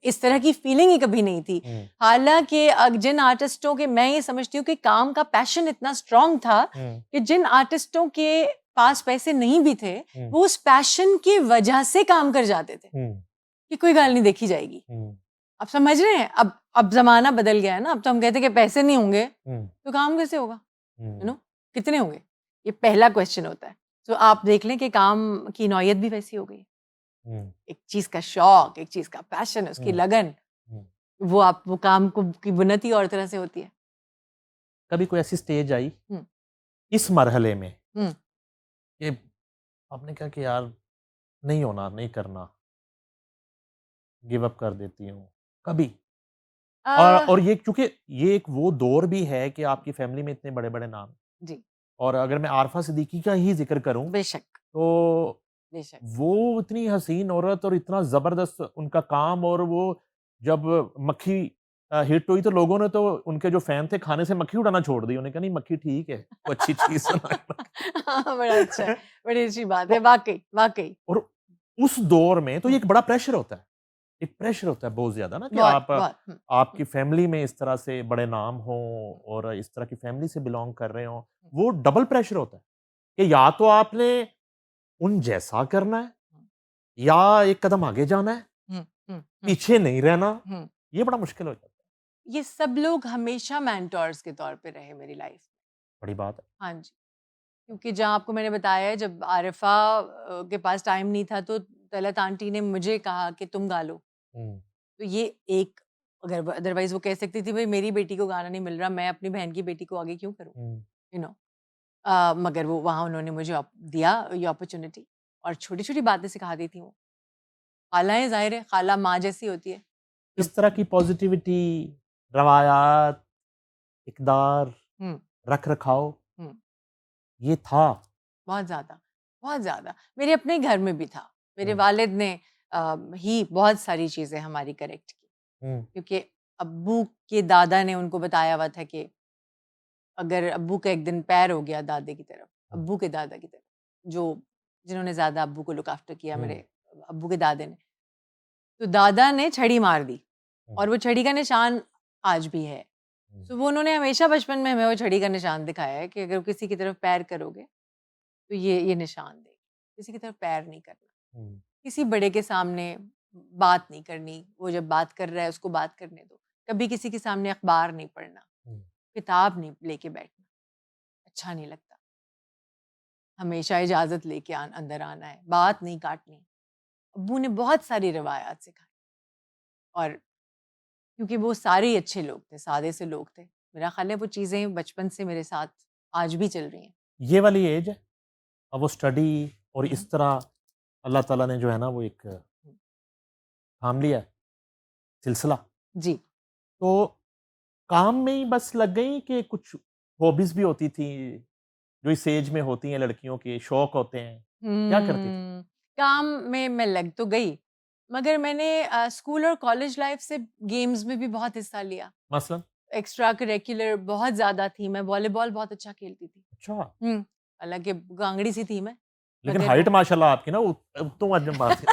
इस तरह की फीलिंग ही कभी नहीं थी। हालांकि जिन आर्टिस्टों के, मैं ये समझती हूँ कि काम का पैशन इतना स्ट्रांग था कि जिन आर्टिस्टों के पास पैसे नहीं भी थे, वो उस पैशन की वजह से काम कर जाते थे कि कोई गाल नहीं देखी जाएगी। अब समझ रहे हैं, अब जमाना बदल गया है ना। अब तो हम कहते हैं कि पैसे नहीं होंगे तो काम कैसे होगा, यू नो, कितने होंगे, ये पहला क्वेश्चन होता है। तो आप देख लें कि काम की नौयत भी वैसी हो गई। एक चीज का शौक, एक चीज का पैशन, उसकी लगन, वो काम को की बुनती और तरह से होती है। कभी कोई ऐसी स्टेज आई इस मरहले में कि आपने कहा कि यार नहीं होना, नहीं करना, गिव अप कर देती हूँ, कभी? और ये, क्योंकि ये एक वो दौर भी है कि आपकी फैमिली में इतने बड़े बड़े नाम जी, और अगर मैं आरफा सिद्दीकी का ही जिक्र करूं बेशक तो बेशक। वो इतनी हसीन औरत और इतना जबरदस्त उनका काम, और वो जब मक्खी हिट हुई तो लोगों ने तो, उनके जो फैन थे, खाने से मक्खी उड़ाना छोड़ दी। उन्होंने कहा नहीं मक्खी ठीक है, वो अच्छी चीज हाँ, बड़ा अच्छा है, बड़ी अच्छी बात है, वाकई वाकई। और उस दौर में तो ये एक बड़ा प्रेशर होता है, एक प्रेशर होता है बहुत ज्यादा ना कि बहुत आप बहुत आपकी फैमिली में इस तरह से बड़े नाम हो और इस तरह की फैमिली से बिलोंग कर रहे हो, वो डबल प्रेशर होता है कि या तो आपने उन जैसा करना है या एक कदम आगे जाना है, पीछे नहीं रहना। ये बड़ा मुश्किल हो जाता है। ये सब लोग हमेशा मेंटोर्स के तौर पे रहे मेरी लाइफ में। बड़ी बात है। हाँ जी, क्योंकि जहाँ आपको मैंने बताया है, जब आरिफा के पास टाइम नहीं था तो तलत आंटी ने मुझे कहा कि तुम गा लो। तो ये एक, अगर अदरवाइज वो कह सकती थी भाई मेरी बेटी को गाना नहीं मिल रहा, मैं अपनी बहन की बेटी को आगे क्यों करूँ, यू नो। मगर वो वहाँ उन्होंने मुझे दिया ये अपॉर्चुनिटी, और छोटी छोटी बातें सिखा दी थी वो। खालाएं, जाहिर है खाला माँ जैसी होती है। इस तरह की पॉजिटिविटी, रवायात, इकदार, हम्म रख रखाव, हम्म ये था। बहुत ज़्यादा, बहुत ज़्यादा। मेरे अपने घर में भी था। मेरे हम्म, वालिद ने ही बहुत सारी चीज़ें हमारी करेक्ट की, हम्म, क्योंकि अब्बू के दादा ने उनको बताया हुआ था कि अगर अब्बू का एक दिन पैर हो गया दादे की तरफ, अब्बू के दादा की तरफ, जो जिन्होंने ज़्यादा अब्बू को लुक आफ्टर किया, मेरे अब्बू के दादे ने, तो दादा ने छड़ी मार दी, और वो छड़ी का निशान आज भी है। तो वो उन्होंने हमेशा बचपन में हमें वो छड़ी का निशान दिखाया है कि अगर किसी की तरफ पैर करोगे तो ये निशान देगी, किसी की तरफ पैर नहीं करना, किसी बड़े के सामने बात नहीं करनी, वो जब बात कर रहा है उसको बात करने दो, कभी किसी के सामने अखबार नहीं पढ़ना, किताब नहीं लेके बैठना, अच्छा नहीं लगता, हमेशा इजाज़त लेके अंदर आना है, बात नहीं काटनी। अब्बू ने बहुत सारी रिवायात सिखाई, और क्योंकि वो सारे ही अच्छे लोग थे, सादे से लोग थे, मेरा ख्याल है वो चीज़ें बचपन से मेरे साथ आज भी चल रही हैं। ये वाली एज है, अब वो स्टडी और इस तरह अल्लाह ताला ने जो है ना वो एक थाम लिया है सिलसिला, जी। तो काम में ही बस लग गई कि कुछ हॉबीज भी होती थी जो इस एज में होती हैं, लड़कियों के शौक होते हैं, क्या करती थी? काम में मैं लग तो गई, मगर मैंने स्कूल और कॉलेज लाइफ से गेम्स में भी बहुत हिस्सा लिया। मसलन? एक्स्ट्रा करिकुलर बहुत ज़्यादा थी, मैं वॉलीबॉल बहुत अच्छा खेलती थी। अच्छा, हालाँकि गांगड़ी सी थी मैं, लेकिन मगर हाइट माशाल्लाह आपकी ना तुम आज बात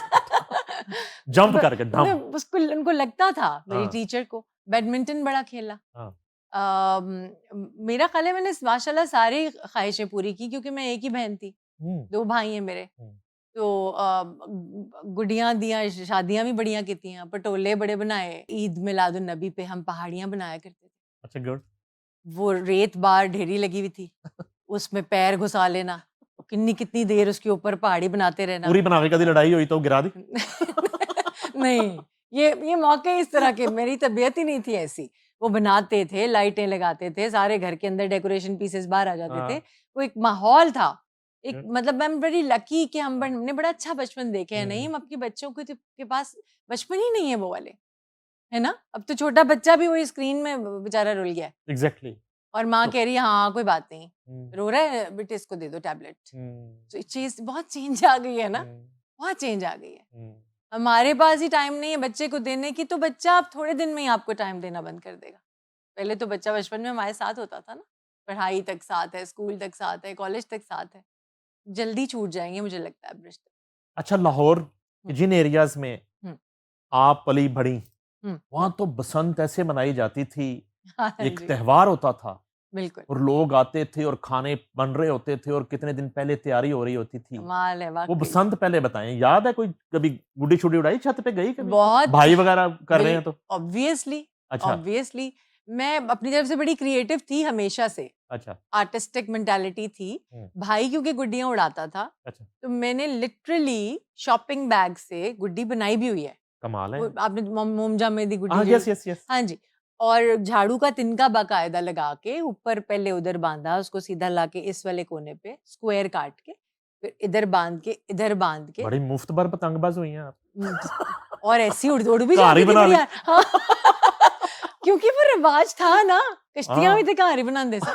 जंप करके मैं ढम। उसको, उनको लगता था मेरी हाँ, टीचर को, बैडमिंटन बड़ा खेला। हाँ, मेरा ख्याल है मैंने माशाल्लाह सारी ख्वाहिशें पूरी की, क्योंकि मैं एक ही बहन थी, हम्म, 2 भाई हैं मेरे। हम्म, तो गुड़ियाँ दियाँ, शादियाँ भी बढ़िया की थी, पटोले बड़े बनाए, ईद मिलादुन नबी पे हम पहाड़ियाँ बनाया करते थे। अच्छा गुड। वो रेत बार ढेरी लगी हुई थी, उसमें पैर घुसा लेना, कितनी कितनी देर उसके ऊपर पहाड़ी बनाते रहना। पूरी बनावे कदी लड़ाई हुई तो गिरा दी? नहीं, ये मौके इस तरह के, मेरी तबीयत ही नहीं थी ऐसी। वो बनाते थे, लाइटें लगाते थे, सारे घर के अंदर डेकोरेशन पीसेस बाहर आ जाते थे। हाँ, वो एक माहौल था, एक good, मतलब आई एम वेरी लकी कि हमने बड़ा अच्छा बचपन देखे हैं। नहीं, हम्म, हम अपने बच्चों के पास बचपन ही नहीं है वो वाले, है ना? अब तो छोटा बच्चा भी वही स्क्रीन में बेचारा रुल गया है, एग्जैक्टली। और माँ तो कह रही है हाँ कोई बात नहीं, हम्म, रो रहा है बेटे इसको दे दो टैबलेट। हम्म, तो चीज बहुत चेंज आ गई है ना, हम्म, बहुत चेंज आ गई है। हम्म, हमारे पास ही टाइम नहीं है बच्चे को देने की, तो बच्चा आप थोड़े दिन में ही आपको टाइम देना बंद कर देगा। पहले तो बच्चा बचपन में हमारे साथ होता था ना, पढ़ाई तक साथ है, स्कूल तक साथ है, कॉलेज तक साथ है, जल्दी छूट जाएंगे मुझे लगता है अब रिश्ते। अच्छा, लाहौर के जिन एरियाज में हम्म। आप पली बढ़ी, हम्म। वहां तो बसंत ऐसे मनाई जाती थी, हाँ एक जी, त्योहार होता था बिल्कुल और लोग आते थे और खाने बन रहे होते थे और कितने दिन पहले तैयारी हो रही होती थी। कमाल है वो वाकई। बसंत पहले बताएं, याद है कोई कभी गुड्डी शुड्डी उड़ाई, छत पे गई कभी? बहुत भाई वगैरह कर रहे हैं तो? ऑब्वियसली अच्छा ऑब्वियसली मैं अपनी तरफ से बड़ी क्रिएटिव थी हमेशा से, अच्छा। आर्टिस्टिक मेंटालिटी थी। भाई क्योंकि गुड्डियां उड़ाता था, अच्छा, तो मैंने लिटरली शॉपिंग बैग से गुड्डी बनाई भी हुई है। कमाल है। वो आपने मोमजा में दी गुड्डी हाँ, जो, यस यस यस। हाँ जी, और झाड़ू का तिनका बाकायदा लगा के ऊपर पहले उधर बांधा, उसको सीधा लाके इस वाले कोने पे स्क्वायर काट के, फिर इधर बांध के, इधर बांध के, बड़ी मुफ्त भर पतंगबाज हुई हैं आप। और ऐसी उड़ भी कहानी जाती थी बना फिर ली। यार। हाँ। क्योंकि वो रिवाज था ना, कश्तियां भी हाँ। थे कहानी बनाते से,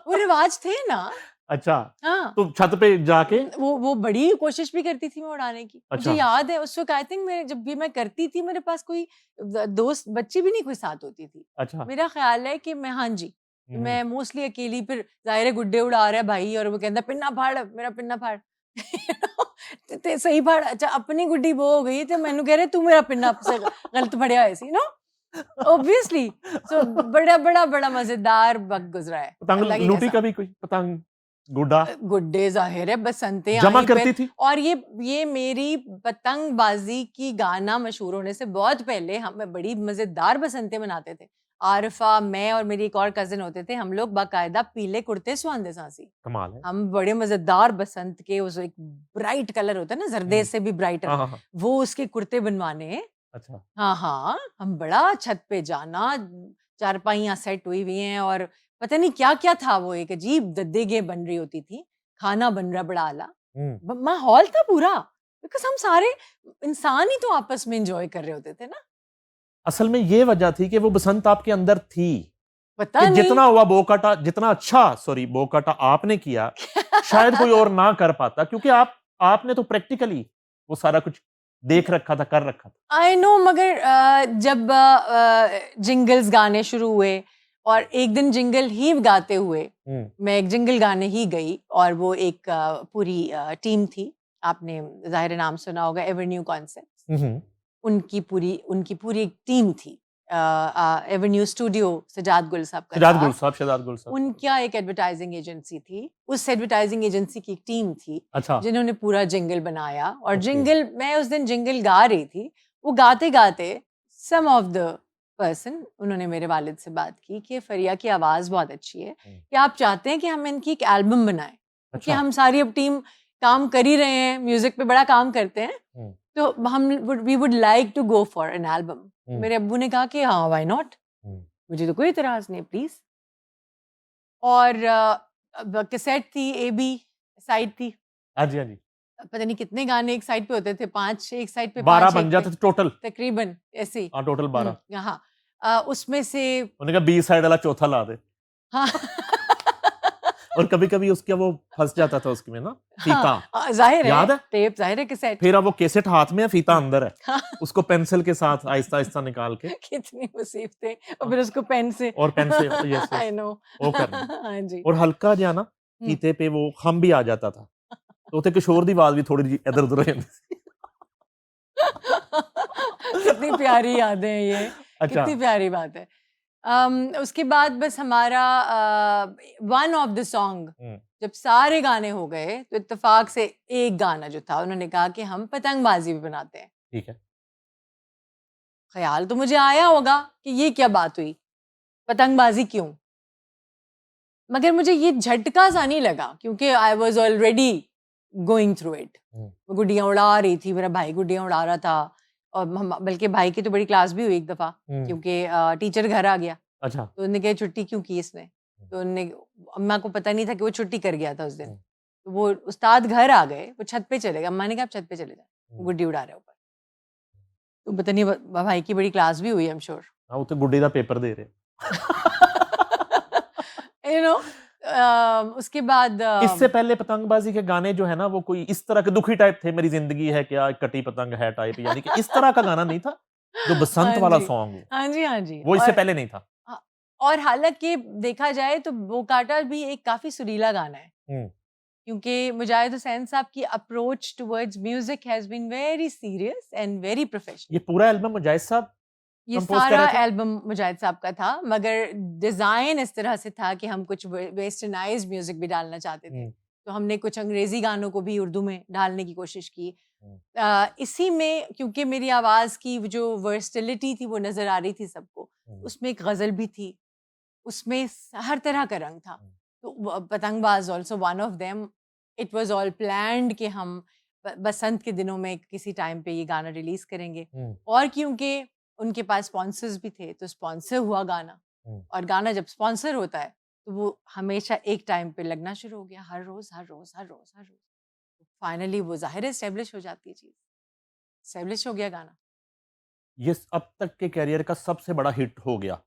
वो रिवाज थे ना। अच्छा, हाँ, तो छत पे जाके? वो बड़ी कोशिश भी करती थी मैं उड़ाने की। मुझे अच्छा याद है उस वक्त, आई थिंक मैं जब भी मैं करती थी, मेरे पास कोई दोस्त बच्ची भी नहीं कोई साथ होती थी। अच्छा। मेरा ख्याल है कि मैं, हाँ जी, हम्म। मैं मोस्टली अकेली, फिर जाहिर है गुड्डे उड़ा रहा है भाई, और वो कहता पिन्ना फाड़, मेरा पिन्ना फाड़। ते सही फाड़। अच्छा, अपनी गुड्डी वो हो गई तो मैनू कह रहे तू मेरा पिन्ना से गलत फड़िया है सी नो, ऑब्वियसली। सो बड़ा बड़ा बड़ा मजेदार वक्त गुजरा है। पतंग अल्लाह की लूटी कसम। कभी कोई पतंग गुड्डा गुड्डे जाहिर है बसंते जमा आई करती पे। थी? और ये मेरी पतंगबाजी की गाना मशहूर होने से बहुत पहले हम बड़ी मजेदार बसंते मनाते थे। आरिफा, मैं और मेरी एक और कजिन होते थे, हम लोग बाकायदा पीले कुर्ते सुहांदे सांसी, कमाल है। हम बड़े मजेदार बसंत के, उस एक ब्राइट कलर होता है ना, जरदे से भी ब्राइटर, हाँ हाँ हाँ। वो उसके कुर्ते बनवाने। अच्छा। हाँ हाँ, हम बड़ा छत पे जाना, चारपाइयाँ सेट हुई हुई हैं, और पता नहीं क्या क्या था, वो एक अजीब देगे बन रही होती थी, खाना बन रहा बड़ा आला, माहौल था पूरा, बिकॉज हम सारे इंसान ही तो आपस में एंजॉय कर रहे होते थे ना। असल में ये वजह थी कि वो बसंत आपके अंदर थी, पता कि नहीं जितना हुआ बोकाटा, जितना अच्छा सॉरी बोकाटा आपने किया, शायद कोई और ना कर पाता, क्योंकि आपने तो प्रैक्टिकली वो सारा कुछ देख रखा था, कर रखा था। आई नो, मगर जब जिंगल्स गाने शुरू हुए, और एक दिन जिंगल ही गाते हुए मैं एक जिंगल गाने ही गई, और वो एक पूरी टीम थी, आपने जाहिर नाम सुना होगा, एवेन्यू कॉन्सेप्ट्स, उनकी पूरी एक टीम थी, एवेन्यू स्टूडियो, सजाद गुल साहब का शहजाद था। गुल साहब, शहजाद गुल साहब। उनका एक एडवर्टाइजिंग एजेंसी थी, उस एडवर्टाइजिंग एजेंसी की एक टीम थी अच्छा। जिन्होंने पूरा जिंगल बनाया। और Okay. जिंगल, मैं उस दिन जिंगल गा रही थी, वो गाते गाते सम ऑफ द पर्सन, उन्होंने मेरे वालिद से बात की कि फरिया की आवाज़ बहुत अच्छी है, कि आप चाहते हैं कि हम इनकी एक एल्बम बनाएं, क्योंकि अच्छा। हम सारी अब टीम काम कर ही रहे हैं, म्यूजिक पे बड़ा काम करते हैं, तो हम we would like to go for an album. मेरे अब्बू ने कहा कि हाँ, व्हाई नॉट, मुझे तो कोई इतराज नहीं, प्लीज। और कैसेट थी, ए बी साइड थी, हाँ जी हाँ जी। पता नहीं कितने गाने एक साइड पे होते थे, 5 एक साइड पे, 12 5 बन जाते थे टोटल। तकरीबन ऐसे ही। हाँ, टोटल 12। हाँ, उसमें से उन्होंने कहा बी साइड वाला चौथा ला दे। हाँ। और कभी कभी उसका वो फंस जाता था उसके में ना, फीता। हाँ, जाहिर याद है है? टेप, जाहिर है कैसेट। फिर अब वो कैसेट हाथ में है, फीता अंदर है, हाँ। उसको पेंसिल के साथ आहिस्ता आहिस्ता निकाल के, कितनी मुसीबतें, और फिर उसको पेन से, और पेन से यस आई यस नो, वो करना। हाँ जी। और हल्का जो है ना फीते पे वो हम भी आ जाता था, तो उते किशोर दी आवाज भी थोड़ी जी इधर उधर हो जाती थी। कितनी प्यारी यादें हैं ये। अच्छा। कितनी प्यारी बात है। उसके बाद बस हमारा वन ऑफ द सॉन्ग जब सारे गाने हो गए, तो इत्तेफाक से एक गाना जो था, उन्होंने कहा कि हम पतंगबाजी भी बनाते हैं। ठीक है। ख्याल तो मुझे आया होगा कि ये क्या बात हुई, पतंगबाजी क्यों, मगर मुझे ये झटका सा नहीं लगा, क्योंकि I was already going through it. गुड्डियाँ उड़ा रही थी, मेरा भाई गुड्डियाँ उड़ा रहा था, और बल्कि भाई की तो बड़ी क्लास भी हुई एक दफ़ा, क्योंकि टीचर घर आ गया। अच्छा। तो उन्होंने कहा छुट्टी क्यों की इसने, तो उन्होंने, अम्मा को पता नहीं था कि वो छुट्टी कर गया था उस दिन, तो वो उस्ताद घर आ गए, वो छत पे चले गए, अम्मा ने कहा आप छत पे चले जाए, गुड्डी उड़ा रहे ऊपर। तो पता नहीं भाई की बड़ी क्लास भी हुई, आई एम श्योर। हाँ, वो तो गुड्डी दा पेपर दे रहे। यू नो, उसके बाद इससे पहले पतंगबाजी के गाने जो है ना वो कोई इस तरह के दुखी टाइप थे, मेरी जिंदगी है क्या, कटी पतंग है टाइप, यानी कि इस तरह का गाना नहीं था जो बसंत हाँ वाला जी, सॉन्ग हाँ जी, हाँ जी। वो इससे और पहले नहीं था। और हालांकि देखा जाए तो बोकाटा भी एक काफी सुरीला गाना है, क्योंकि मुजाहिद हुसैन साहब की approach towards music has been very serious and very professional. ये पूरा एल्बम मुजाहिद साहब ये कंपोज कर सारा रहे थे? एल्बम मुजाहिद साहब का था, मगर डिजाइन इस तरह से था कि हम कुछ वेस्टर्नाइज्ड म्यूजिक भी डालना चाहते थे, तो हमने कुछ अंग्रेजी गानों को भी उर्दू में डालने की कोशिश की। इसी में क्योंकि मेरी आवाज की जो वर्सटिलिटी थी वो नजर आ रही थी सबको, उसमें एक गजल भी थी, उसमें हर तरह का रंग था। तो पतंगबाज also one of them. It was all planned कि हम बसंत के दिनों में किसी टाइम पे ये गाना रिलीज करेंगे, और क्योंकि उनके पास स्पॉन्सर्स भी थे तो स्पॉन्सर हुआ गाना, और गाना जब स्पॉन्सर होता है तो वो हमेशा एक टाइम पे लगना शुरू हो गया, हर रोज हर रोज हर रोज हर रोज। फाइनली वो जाहिर एस्टेब्लिश हो जाती है, चीज एस्टेब्लिश हो गया गाना। ये अब तक के कैरियर का सबसे बड़ा हिट हो गया,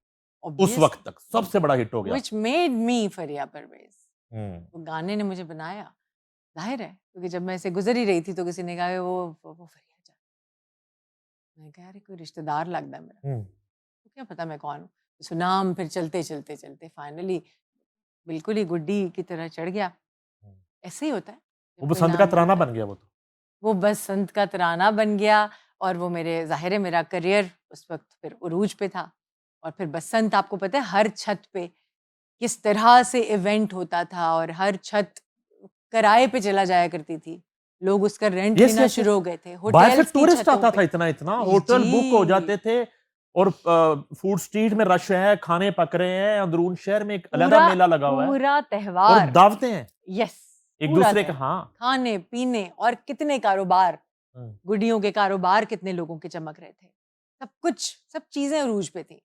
उस Obvious, वक्त तक सबसे बड़ा हिट हो गया। which made me फरिया परवेज। हम्म, वो गाने ने मुझे बनाया, जाहिर है, क्योंकि जब मैं ऐसे गुजर ही रही थी तो किसी ने कहा वो फरिया जान। मैं कह रही कोई रिश्तेदार लगता है मेरा, तो क्या पता मैं कौन हूँ। सुनाम फिर चलते चलते चलते फाइनली बिल्कुल ही गुड्डी की तरह चढ़ गया। ऐसे ही होता है जब वो कोई बसंत का नाम तराना लेता है। बन गया वो तो। वो बसंत का तराना बन गया, और वो मेरे जाहिर है मेरा करियर उस वक्त फिर उरूज पे था। और फिर बसंत आपको पता है हर छत पे किस तरह से इवेंट होता था, और हर छत किराए पे चला जाया करती थी, लोग उसका रेंट यस लेना यस शुरू यस, हो गए थे बाहर से होटल्स की टूरिस्ट छतों आता था पे। इतना इतना, होटल बुक हो जी जाते थे, और फूड स्ट्रीट में रश है, खाने पक रहे हैं, अंदरून शहर में एक अलग पूरा मेला लगा हुआ है, पूरा और त्योहार। दावतें हैं यस, एक पूरा दूसरे का। त्योहार, हाँ, खाने पीने और कितने कारोबार, हम्म, गुडियों के कारोबार कितने लोगों के चमक रहे थे, सब कुछ सब चीजें अरूज पे थी।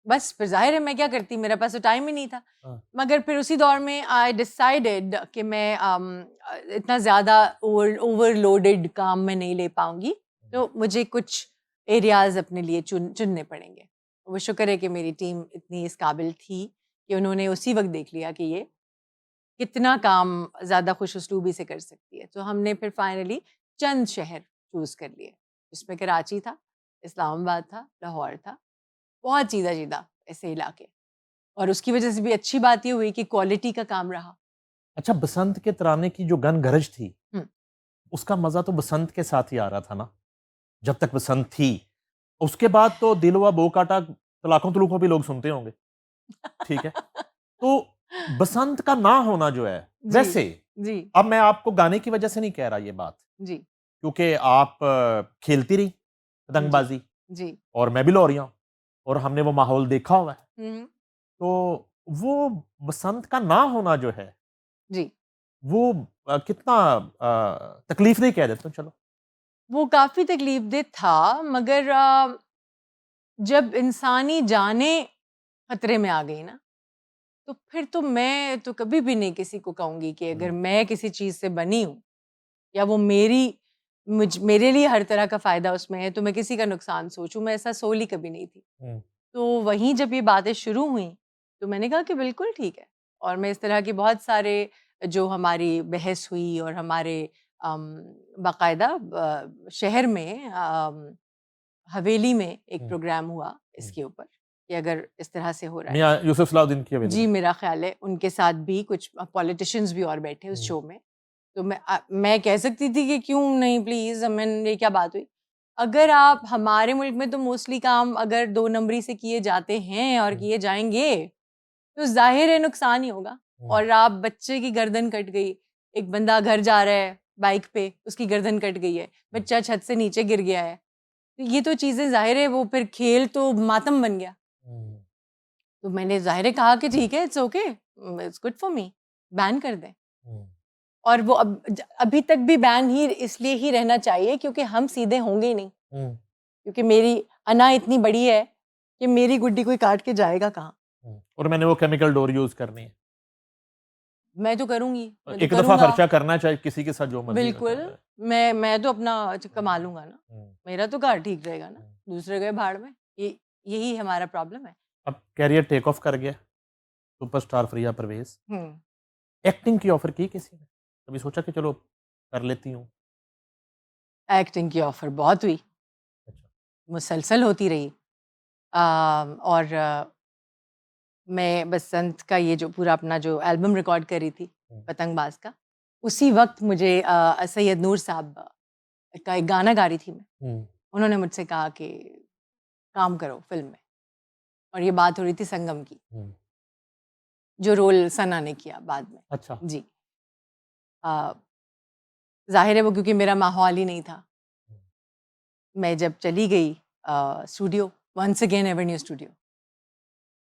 बस फिर जाहिर है मैं क्या करती, मेरे पास तो टाइम ही नहीं था। हाँ, मगर फिर उसी दौर में आई डिसाइडेड कि मैं इतना ज़्यादा ओवरलोडेड काम मैं नहीं ले पाऊंगी, तो मुझे कुछ एरियाज अपने लिए चुनने पड़ेंगे। वो शुक्र है कि मेरी टीम इतनी इस काबिल थी कि उन्होंने उसी वक्त देख लिया कि ये कितना काम ज़्यादा खुश उसलूबी से कर सकती है। तो हमने फिर फाइनली चंद शहर चूज़ कर लिए, जिसमें कराची था, इस्लामाबाद था, लाहौर था, बहुत सीधा सीधा ऐसे इलाके। और उसकी वजह से भी अच्छी बात ये हुई कि क्वालिटी का काम रहा। अच्छा, बसंत के तराने की जो गन गरज थी, हम्म, उसका मजा तो बसंत के साथ ही आ रहा था ना, जब तक बसंत थी। उसके बाद तो दिल हुआ बो काटा तलाकों तलूकों भी लोग सुनते होंगे, ठीक है। तो बसंत का ना होना जो है, जी वैसे जी अब मैं आपको गाने की वजह से नहीं कह रहा ये बात, जी क्योंकि आप खेलती रही जी पतंगबाजी, जी। और मैं भी लौरिया हूं, और हमने वो माहौल देखा हुआ है। हम्म, तो वो बसंत का ना होना जो है, जी वो कितना तकलीफ नहीं कह देते हो, चलो। वो काफी तकलीफदेह था, मगर जब इंसानी जाने खतरे में आ गई ना, तो फिर तो मैं तो कभी भी नहीं किसी को कहूंगी कि अगर मैं किसी चीज से बनी हूं या वो मेरे लिए हर तरह का फायदा उसमें है, तो मैं किसी का नुकसान सोचूं। मैं ऐसा सोल ही कभी नहीं थी। तो वहीं जब ये बातें शुरू हुई तो मैंने कहा कि बिल्कुल ठीक है। और मैं इस तरह की बहुत सारे जो हमारी बहस हुई, और हमारे बाकायदा शहर में हवेली में एक प्रोग्राम हुआ इसके ऊपर कि अगर इस तरह से हो रहा है। मियां यूसुफ सलाउद्दीन की हवेली जी, में। मेरा ख्याल है उनके साथ भी कुछ पॉलिटिशियंस भी और बैठे उस शो में। तो मैं कह सकती थी कि क्यों नहीं, प्लीज, हमें ये क्या बात हुई। अगर आप हमारे मुल्क में तो मोस्टली काम अगर 2 नंबरी से किए जाते हैं और किए जाएंगे तो जाहिर है नुकसान ही होगा। और आप बच्चे की गर्दन कट गई, एक बंदा घर जा रहा है बाइक पे, उसकी गर्दन कट गई है, बच्चा छत से नीचे गिर गया है, तो ये तो चीजें जाहिर है वो फिर खेल तो मातम बन गया। तो मैंने जाहिर है कहा कि ठीक है, it's okay, it's good for me, ban कर दें। और वो अभी तक भी बैन ही इसलिए ही रहना चाहिए क्योंकि हम सीधे होंगे ही नहीं, क्योंकि मेरी अना इतनी बड़ी है कि मेरी गुड्डी कोई काट के जाएगा कहाँ। और मैंने वो केमिकल डोर यूज करनी है, मैं तो करूंगी, मैं तो एक दफा करूंगा, खर्चा करना चाहिए, किसी के साथ जो मर्जी बिल्कुल। खर्चा है। मैं तो अपना कमा लूंगा ना, मेरा तो घर ठीक रहेगा ना, दूसरे गए भाड़ में। यही हमारा प्रॉब्लम है। अब कैरियर टेक ऑफ कर गया, सुपरस्टार फ्रिया परवेज, हम्म। एक्टिंग की ऑफर की किसी ने? कभी सोचा कि चलो कर लेती हूँ? एक्टिंग की ऑफर बहुत हुई, अच्छा। मुसलसल होती रही। और मैं बसंत का ये जो पूरा अपना जो एल्बम रिकॉर्ड कर रही थी हम्म, पतंगबाज का, उसी वक्त मुझे सैयद नूर साहब का एक गाना गा रही थी मैं। हम्म, उन्होंने मुझसे कहा कि काम करो फिल्म में, और ये बात हो रही थी संगम की, हम्म, जो रोल सना ने किया बाद में। अच्छा। जी। अ, जाहिर है वो क्योंकि मेरा माहौल ही नहीं था। मैं जब चली गई studio, once again avenue studio,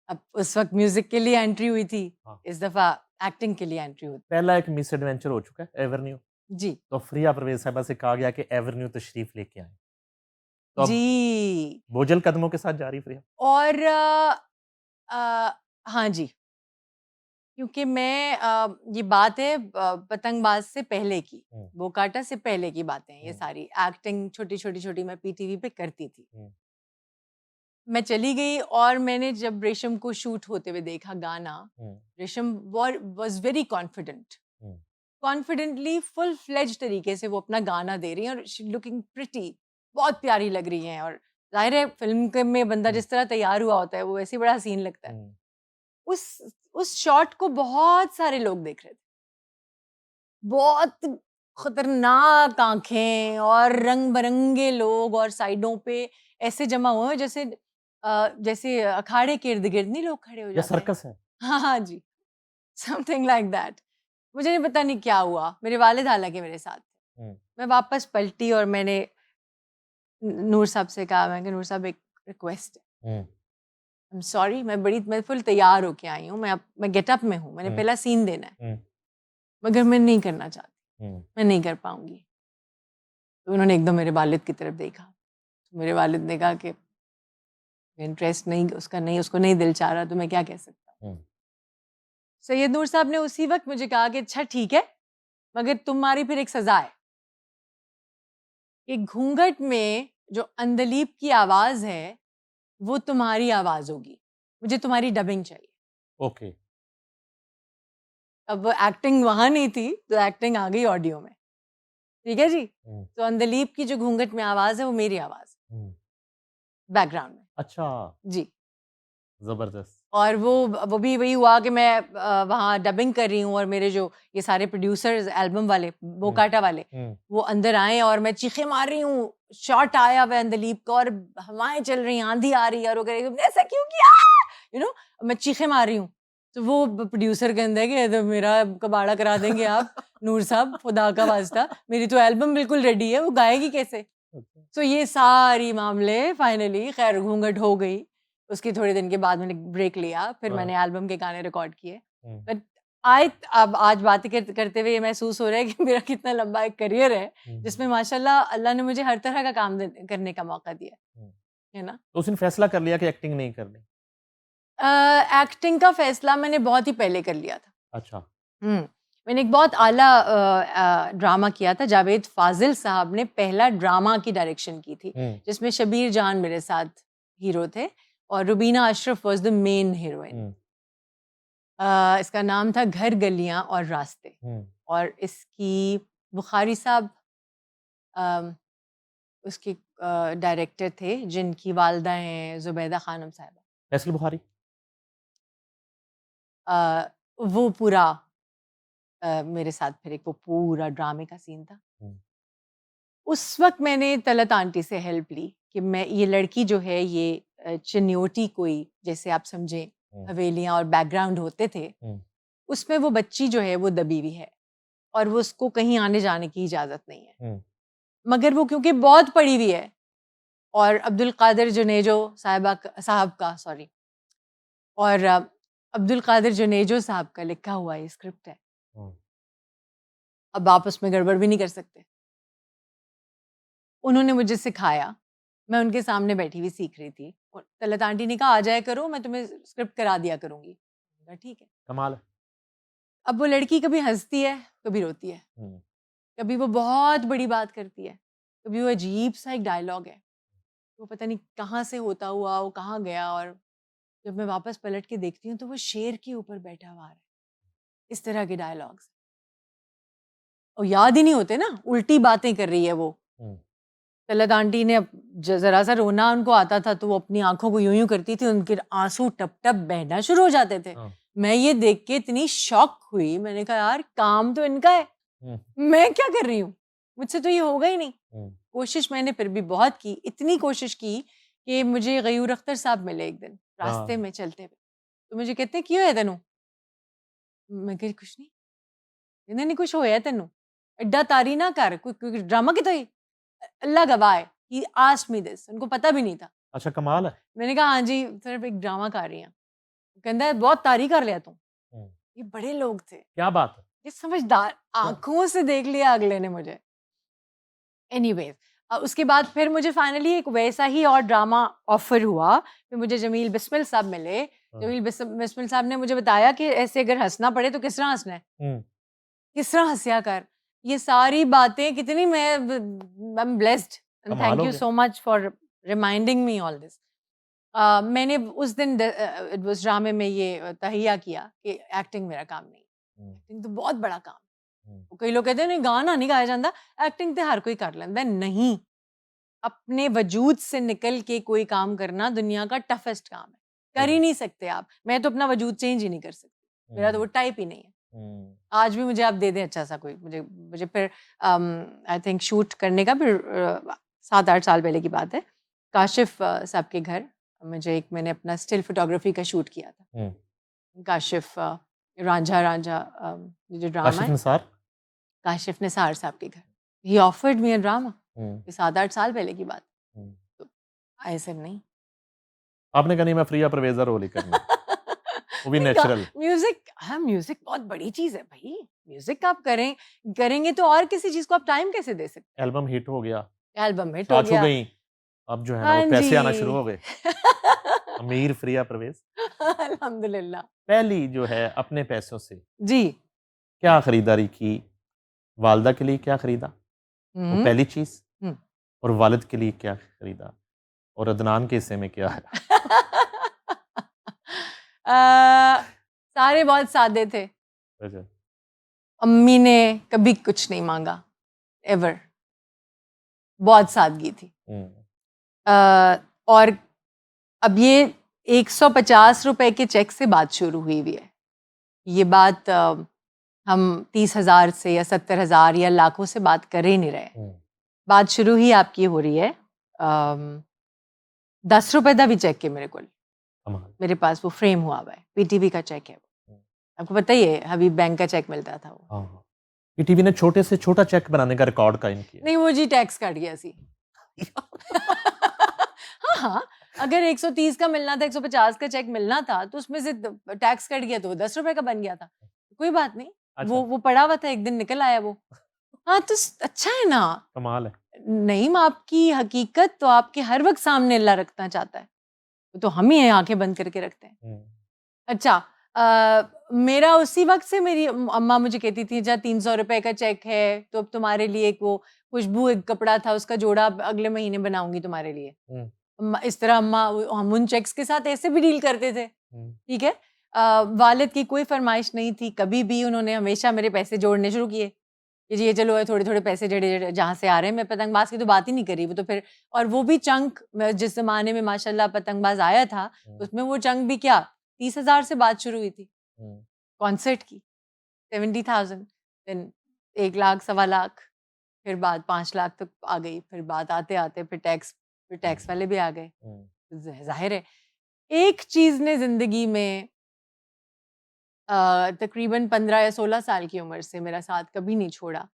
अब उस वक्त म्यूजिक के लिए एंट्री हुई थी, हाँ। इस दफा एक्टिंग के लिए एंट्री हुई। पहला एक मिस एडवेंचर हो चुका है, एवर्न्यू। जी तो फ्रिया परवेज साहबा से कहा गया कि एवर्न्यू तशरीफ लेके आए, तो अब जी। बोझल कदमों के साथ जा रही फ्रिया। और हाँ जी, क्योंकि मैं ये बात है पतंगबाज से पहले की, हम्म, बोकाटा से पहले की बातें हैं ये हम्म, सारी। एक्टिंग छोटी छोटी छोटी मैं पीटीवी पे करती थी। हम्म, मैं चली गई और मैंने जब रेशम को शूट होते हुए देखा गाना, hmm, Resham was very confident, hmm, confidently full fledge तरीके से वो अपना गाना दे रही हैं, और लुकिंग प्रिटी, बहुत प्यारी लग रही हैं। और जाहिर है फिल्म में बंदा हम्म, जिस तरह तैयार हुआ होता है वो वैसे ही बड़ा हसीन लगता है। हम्म, उस शॉट को बहुत सारे लोग देख रहे थे, बहुत खतरनाक आंखें और रंग बिरंगे लोग, और साइडों पे ऐसे जमा हुए हैं जैसे जैसे अखाड़े के इर्द गिर्द नहीं लोग खड़े हो या जाते हैं। सर्कस है? हाँ हाँ जी, समथिंग लाइक दैट। मुझे नहीं पता नहीं क्या हुआ, मेरे वालिद हालांकि मेरे साथ थे। हम्म, मैं वापस पलटी और मैंने नूर साहब से कहा, मैं कि नूर साहब एक रिक्वेस्ट है, हम्म, आई एम सॉरी, मैं फुल तैयार होके आई हूँ, मैं गेटअप में हूँ, मैंने हम्म, पहला सीन देना है, हम्म, मगर मैं नहीं करना चाहती, हम्म, मैं नहीं कर पाऊंगी। तो उन्होंने एकदम मेरे वालिद की तरफ देखा, तो मेरे वालिद ने कहा कि इंटरेस्ट नहीं उसका, नहीं उसको नहीं दिल चाह रहा, तो मैं क्या कह सकता हूँ। हम्म, सैयद नूर साहब ने उसी वक्त मुझे कहा कि अच्छा ठीक है, मगर तुम्हारी फिर एक सजा है, एक घूंघट में जो अंदलीब की आवाज है वो तुम्हारी आवाज होगी, मुझे तुम्हारी डबिंग चाहिए। ओके। अब एक्टिंग वहां नहीं थी तो एक्टिंग आ गई ऑडियो में, ठीक है जी। हम्म, तो अंदलीब की जो घूंघट में आवाज है वो मेरी आवाज हम्म, बैकग्राउंड में। अच्छा, जी। जबरदस्त। और वो भी वही हुआ कि मैं वहाँ डबिंग कर रही हूँ, और मेरे जो ये सारे प्रोड्यूसर्स एल्बम वाले, हम्म, बोकाटा वाले, हम्म, वो अंदर आए और मैं चीखे मार रही हूँ, शॉट आया हुआ अंदलीब का और हवाएं चल रही, आंधी आ रही है, और वो कह रही है, ऐसा क्यों किया, मैं चीखे मार रही हूँ। तो वो प्रोड्यूसर कहते हैं कि तो मेरा कबाड़ा करा देंगे आप नूर साहब, खुदा का वास्ता, मेरी तो एल्बम बिल्कुल रेडी है, वो गाएगी कैसे। अच्छा, तो ये सारी मामले फाइनली खैर घूंघट हो गई। उसके थोड़े दिन के बाद मैंने ब्रेक लिया, फिर हाँ, मैंने एल्बम के गाने रिकॉर्ड किए। हम्म, बट अब आज बातें करते हुए ये महसूस हो रहा है कि मेरा कितना लंबा एक करियर है, जिसमें हम्म, माशाल्लाह अल्लाह ने मुझे हर तरह का काम करने का मौका दिया हम्म। है ना। तो उसने फैसला कर लिया कि एक्टिंग नहीं करनी? एक्टिंग का फैसला मैंने बहुत ही पहले कर लिया था। अच्छा। मैंने एक बहुत आला ड्रामा किया था, जावेद फाजिल साहब ने पहला ड्रामा की डायरेक्शन की थी, हम्म, जिसमें शबीर जान मेरे साथ हीरो थे और Rubina Ashraf was the main heroine. Hmm, इसका नाम था घर गलियां और रास्ते, हम्म, और इसकी बुखारी साहब उसके डायरेक्टर थे, जिनकी वालदा हैं जुबैदा खानम साहिबा। फैसल बुखारी। वो पूरा मेरे साथ फिर एक वो पूरा ड्रामे का सीन था। हम्म, उस वक्त मैंने तलत आंटी से हेल्प ली कि मैं ये लड़की जो है ये चिन्योटी कोई, जैसे आप समझें हम्म, हवेलियां और बैकग्राउंड होते थे, हम्म, उसमें वो बच्ची जो है वो दबी हुई है और वो उसको कहीं आने जाने की इजाजत नहीं है, हम्म, मगर वो क्योंकि बहुत पढ़ी हुई है, और अब्दुल कादिर जुनेजो साहब का सॉरी, और अब्दुल कादिर जुनेजो साहब का लिखा हुआ ये स्क्रिप्ट है, हम्म, अब आप उसमें गड़बड़ भी नहीं कर सकते। उन्होंने मुझे सिखाया, मैं उनके सामने बैठी हुई सीख रही थी, और तलत आंटी ने कहा आ जाया करो, मैं तुम्हें स्क्रिप्ट करा दिया करूंगी। मैंने कहा, ठीक है। कमाल है। अब वो लड़की कभी हंसती है, कभी रोती है, हम्म, कभी वो बहुत बड़ी बात करती है, कभी वो अजीब सा एक डायलॉग है, वो पता नहीं कहाँ से होता हुआ वो कहाँ गया, और जब मैं वापस पलट के देखती हूँ तो वो शेर के ऊपर बैठा हुआ है। इस तरह के डायलॉग्स और याद ही नहीं होते ना, उल्टी बातें कर रही है वो। तलत आंटी ने जरा सा रोना उनको आता था तो वो अपनी आंखों को यूं यूं करती थी, उनके आंसू टप टप बहना शुरू हो जाते थे। मैं ये देख के इतनी शॉक हुई, मैंने कहा यार काम तो इनका है, मैं क्या कर रही हूँ, मुझसे तो ये होगा ही नहीं। कोशिश मैंने फिर भी बहुत की, इतनी कोशिश की कि मुझे गयूर अख्तर साहब मिले एक दिन रास्ते में चलते हुए, तो मुझे कहते क्यों है तेनू, मैं कही कुछ नहीं, कहते नहीं कुछ होया तेनू, एड्डा तारी ना कर, कोई ड्रामा कितना ही, अल्लाह गवाह है, he asked me this, उनको पता भी नहीं था। अच्छा, कमाल है। मैंने कहा हाँ जी सिर्फ एक ड्रामा कर रही हैं। कहता है बहुत तारी कर लिया तू। ये बड़े लोग थे, क्या बात है। ये समझदार, आंखों से देख लिया अगले ने मुझे। एनीवेज उसके बाद फिर मुझे फाइनली एक वैसा ही और ड्रामा ऑफर हुआ, फिर मुझे जमील बिस्मिल साहब मिले। जमील बिस्मिल साहब ने मुझे बताया कि ऐसे अगर हंसना पड़े तो किस तरह हंसना है, किस तरह हंसिया कर, ये सारी बातें कितनी, मैं आई एम ब्लेस्ड एंड कमाल थैंक हो यू गया। So much for reminding me all this. मैंने उस दिन उस ड्रामे में ये तहिया किया कि एक्टिंग मेरा काम नहीं, एक्टिंग तो बहुत बड़ा काम। कई लोग कहते हैं नहीं गाना नहीं गाया जाता, एक्टिंग तो हर कोई कर लेता है, नहीं, अपने वजूद से निकल के कोई काम करना दुनिया का टफेस्ट काम है, कर ही नहीं सकते आप। मैं तो अपना वजूद चेंज ही नहीं कर सकती, मेरा तो वो टाइप ही नहीं है। आज भी मुझे आप दे दें अच्छा सा कोई, मुझे फिर आई थिंक शूट करने का फिर 7-8 साल पहले की बात है, काशिफ साहब के घर मुझे मैंने अपना स्टिल फोटोग्राफी का शूट किया था। काशिफ रांझा रांझा जो ड्रामा काशिफ है, निसार। काशिफ निसार साहब के घर, ही ऑफर्ड मी अ ड्रामा, 7-8 साल पहले की बात। तो आई सेड नहीं। आपने कहा नहीं मैं फ्री परवेज़ा रोल ही करना है। वो भी नेचुरल। म्यूजिक, हाँ म्यूजिक बहुत बड़ी चीज है भाई, म्यूजिक आप करेंगे तो और किसी चीज को आप टाइम कैसे दे सकते एल्बम हिट हो गया, हैं। एल्बम हिट हो छा छू गया, गई, अब जो है ना हाँ वो पैसे आना जी शुरू हो गए। अमीर फ्रिया परवेज। अल्हम्दुलिल्लाह पहली जो है अपने पैसों से जी। क्या खरीदारी की, वालदा के लिए क्या खरीदा, वो हम्म पहली चीज, हम्म। और वालिद के लिए क्या खरीदा, और अदनान के हिस्से में क्या है। सारे बहुत सादे थे, अच्छा। अम्मी ने कभी कुछ नहीं मांगा एवर, बहुत सादगी थी। और अब ये 150 रुपए के चेक से बात शुरू हुई हुई है, ये बात हम 30,000 से या 70,000 या लाखों से बात कर ही नहीं रहे। बात शुरू ही आपकी हो रही है 10 रुपए का भी चेक है मेरे को, मेरे पास वो फ्रेम हुआ हुआ है, पीटीवी का चेक है वो। आपको पता ही है हबीब बैंक का चेक मिलता था वो। पीटीवी ने छोटे से छोटा चेक बनाने का रिकॉर्ड कायम किया। नहीं वो जी टैक्स काट गया सी। हाँ हाँ, अगर 130 का मिलना था, 150 का चेक मिलना था तो उसमें से टैक्स कट गया तो वो 10 रुपए का बन गया था, कोई बात नहीं। अच्छा। वो पड़ा हुआ था, एक दिन निकल आया वो। हाँ तो अच्छा है ना, कमाल है। नहीं आपकी हकीकत तो आपके हर वक्त सामने अल्लाह रखना चाहता है, तो हम ही आंखें बंद करके रखते हैं। अच्छा मेरा उसी वक्त से मेरी अम्मा मुझे कहती थी जा 300 रुपए का चेक है तो अब तुम्हारे लिए एक वो खुशबू एक कपड़ा था उसका जोड़ा अगले महीने बनाऊंगी तुम्हारे लिए। इस तरह अम्मा, हम उन चेक्स के साथ ऐसे भी डील करते थे, ठीक है। वालिद की कोई फरमाइश नहीं थी कभी भी, उन्होंने हमेशा मेरे पैसे जोड़ने शुरू किए कि जी ये चलो थोड़े थोड़े पैसे जड़े जहाँ से आ रहे हैं। मैं पतंगबाज की तो बात ही नहीं करी, वो तो फिर, और वो भी चंक जिस जमाने में माशाल्लाह पतंगबाज आया था उसमें वो चंक भी क्या 30,000 से बात शुरू हुई थी कॉन्सर्ट की, 70,000, देन 1 लाख 1.25 लाख, फिर बात 5 लाख तक आ गई, फिर बात आते आते फिर टैक्स वाले भी आ गए। जाहिर है एक चीज ने जिंदगी में तकरीबन 15 या 16 साल की उम्र से मेरा साथ कभी नहीं छोड़ा,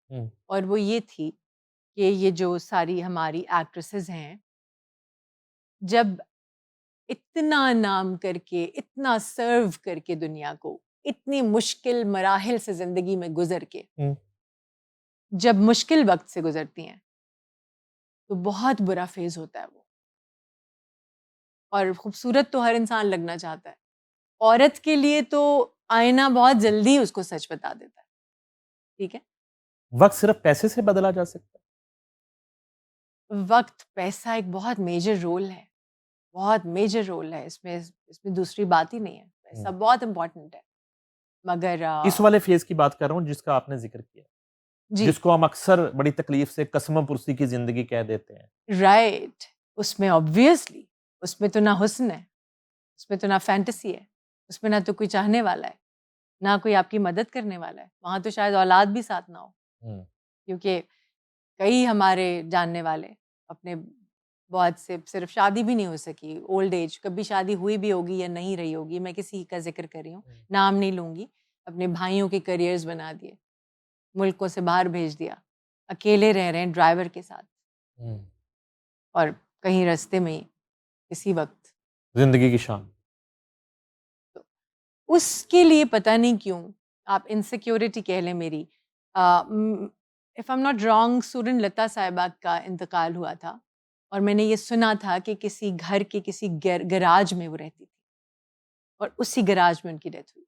और वो ये थी कि ये जो सारी हमारी एक्ट्रेसेस हैं, जब इतना नाम करके, इतना सर्व करके दुनिया को, इतनी मुश्किल मराहिल से जिंदगी में गुजर के जब मुश्किल वक्त से गुजरती हैं तो बहुत बुरा फेज होता है वो। और खूबसूरत तो हर इंसान लगना चाहता है, औरत के लिए तो आईना बहुत जल्दी उसको सच बता देता है, ठीक है। वक्त सिर्फ पैसे से बदला जा सकता है? वक्त पैसा एक बहुत मेजर रोल है, बहुत मेजर रोल है इसमें, इसमें दूसरी बात ही नहीं है, पैसा बहुत इम्पोर्टेंट है। मगर इस वाले फेज की बात कर रहा हूँ जिसका आपने जिक्र किया, जी जिसको हम अक्सर बड़ी तकलीफ से कसम पुरसी की जिंदगी कह देते हैं। राइट, उसमें ऑब्वियसली उसमें तो ना हुस्न है, उसमें तो ना फैंटेसी है, उसमें ना तो कोई चाहने वाला है, ना कोई आपकी मदद करने वाला है। वहाँ तो शायद औलाद भी साथ ना हो, क्योंकि कई हमारे जानने वाले अपने बहुत से सिर्फ शादी भी नहीं हो सकी, ओल्ड एज, कभी शादी हुई भी होगी या नहीं रही होगी, मैं किसी का जिक्र कर रही हूँ, नाम नहीं लूँगी, अपने भाइयों के करियर्स बना दिए, मुल्कों से बाहर भेज दिया, अकेले रह रहे हैं ड्राइवर के साथ, और कहीं रास्ते में ही किसी वक्त जिंदगी की शान। उसके लिए पता नहीं क्यों आप इनसिक्योरिटी कह लें मेरी, if I am not wrong, सूरन लता साहिबा का इंतकाल हुआ था और मैंने ये सुना था कि किसी घर के किसी गराज में वो रहती थी और उसी गराज में उनकी डेथ हुई।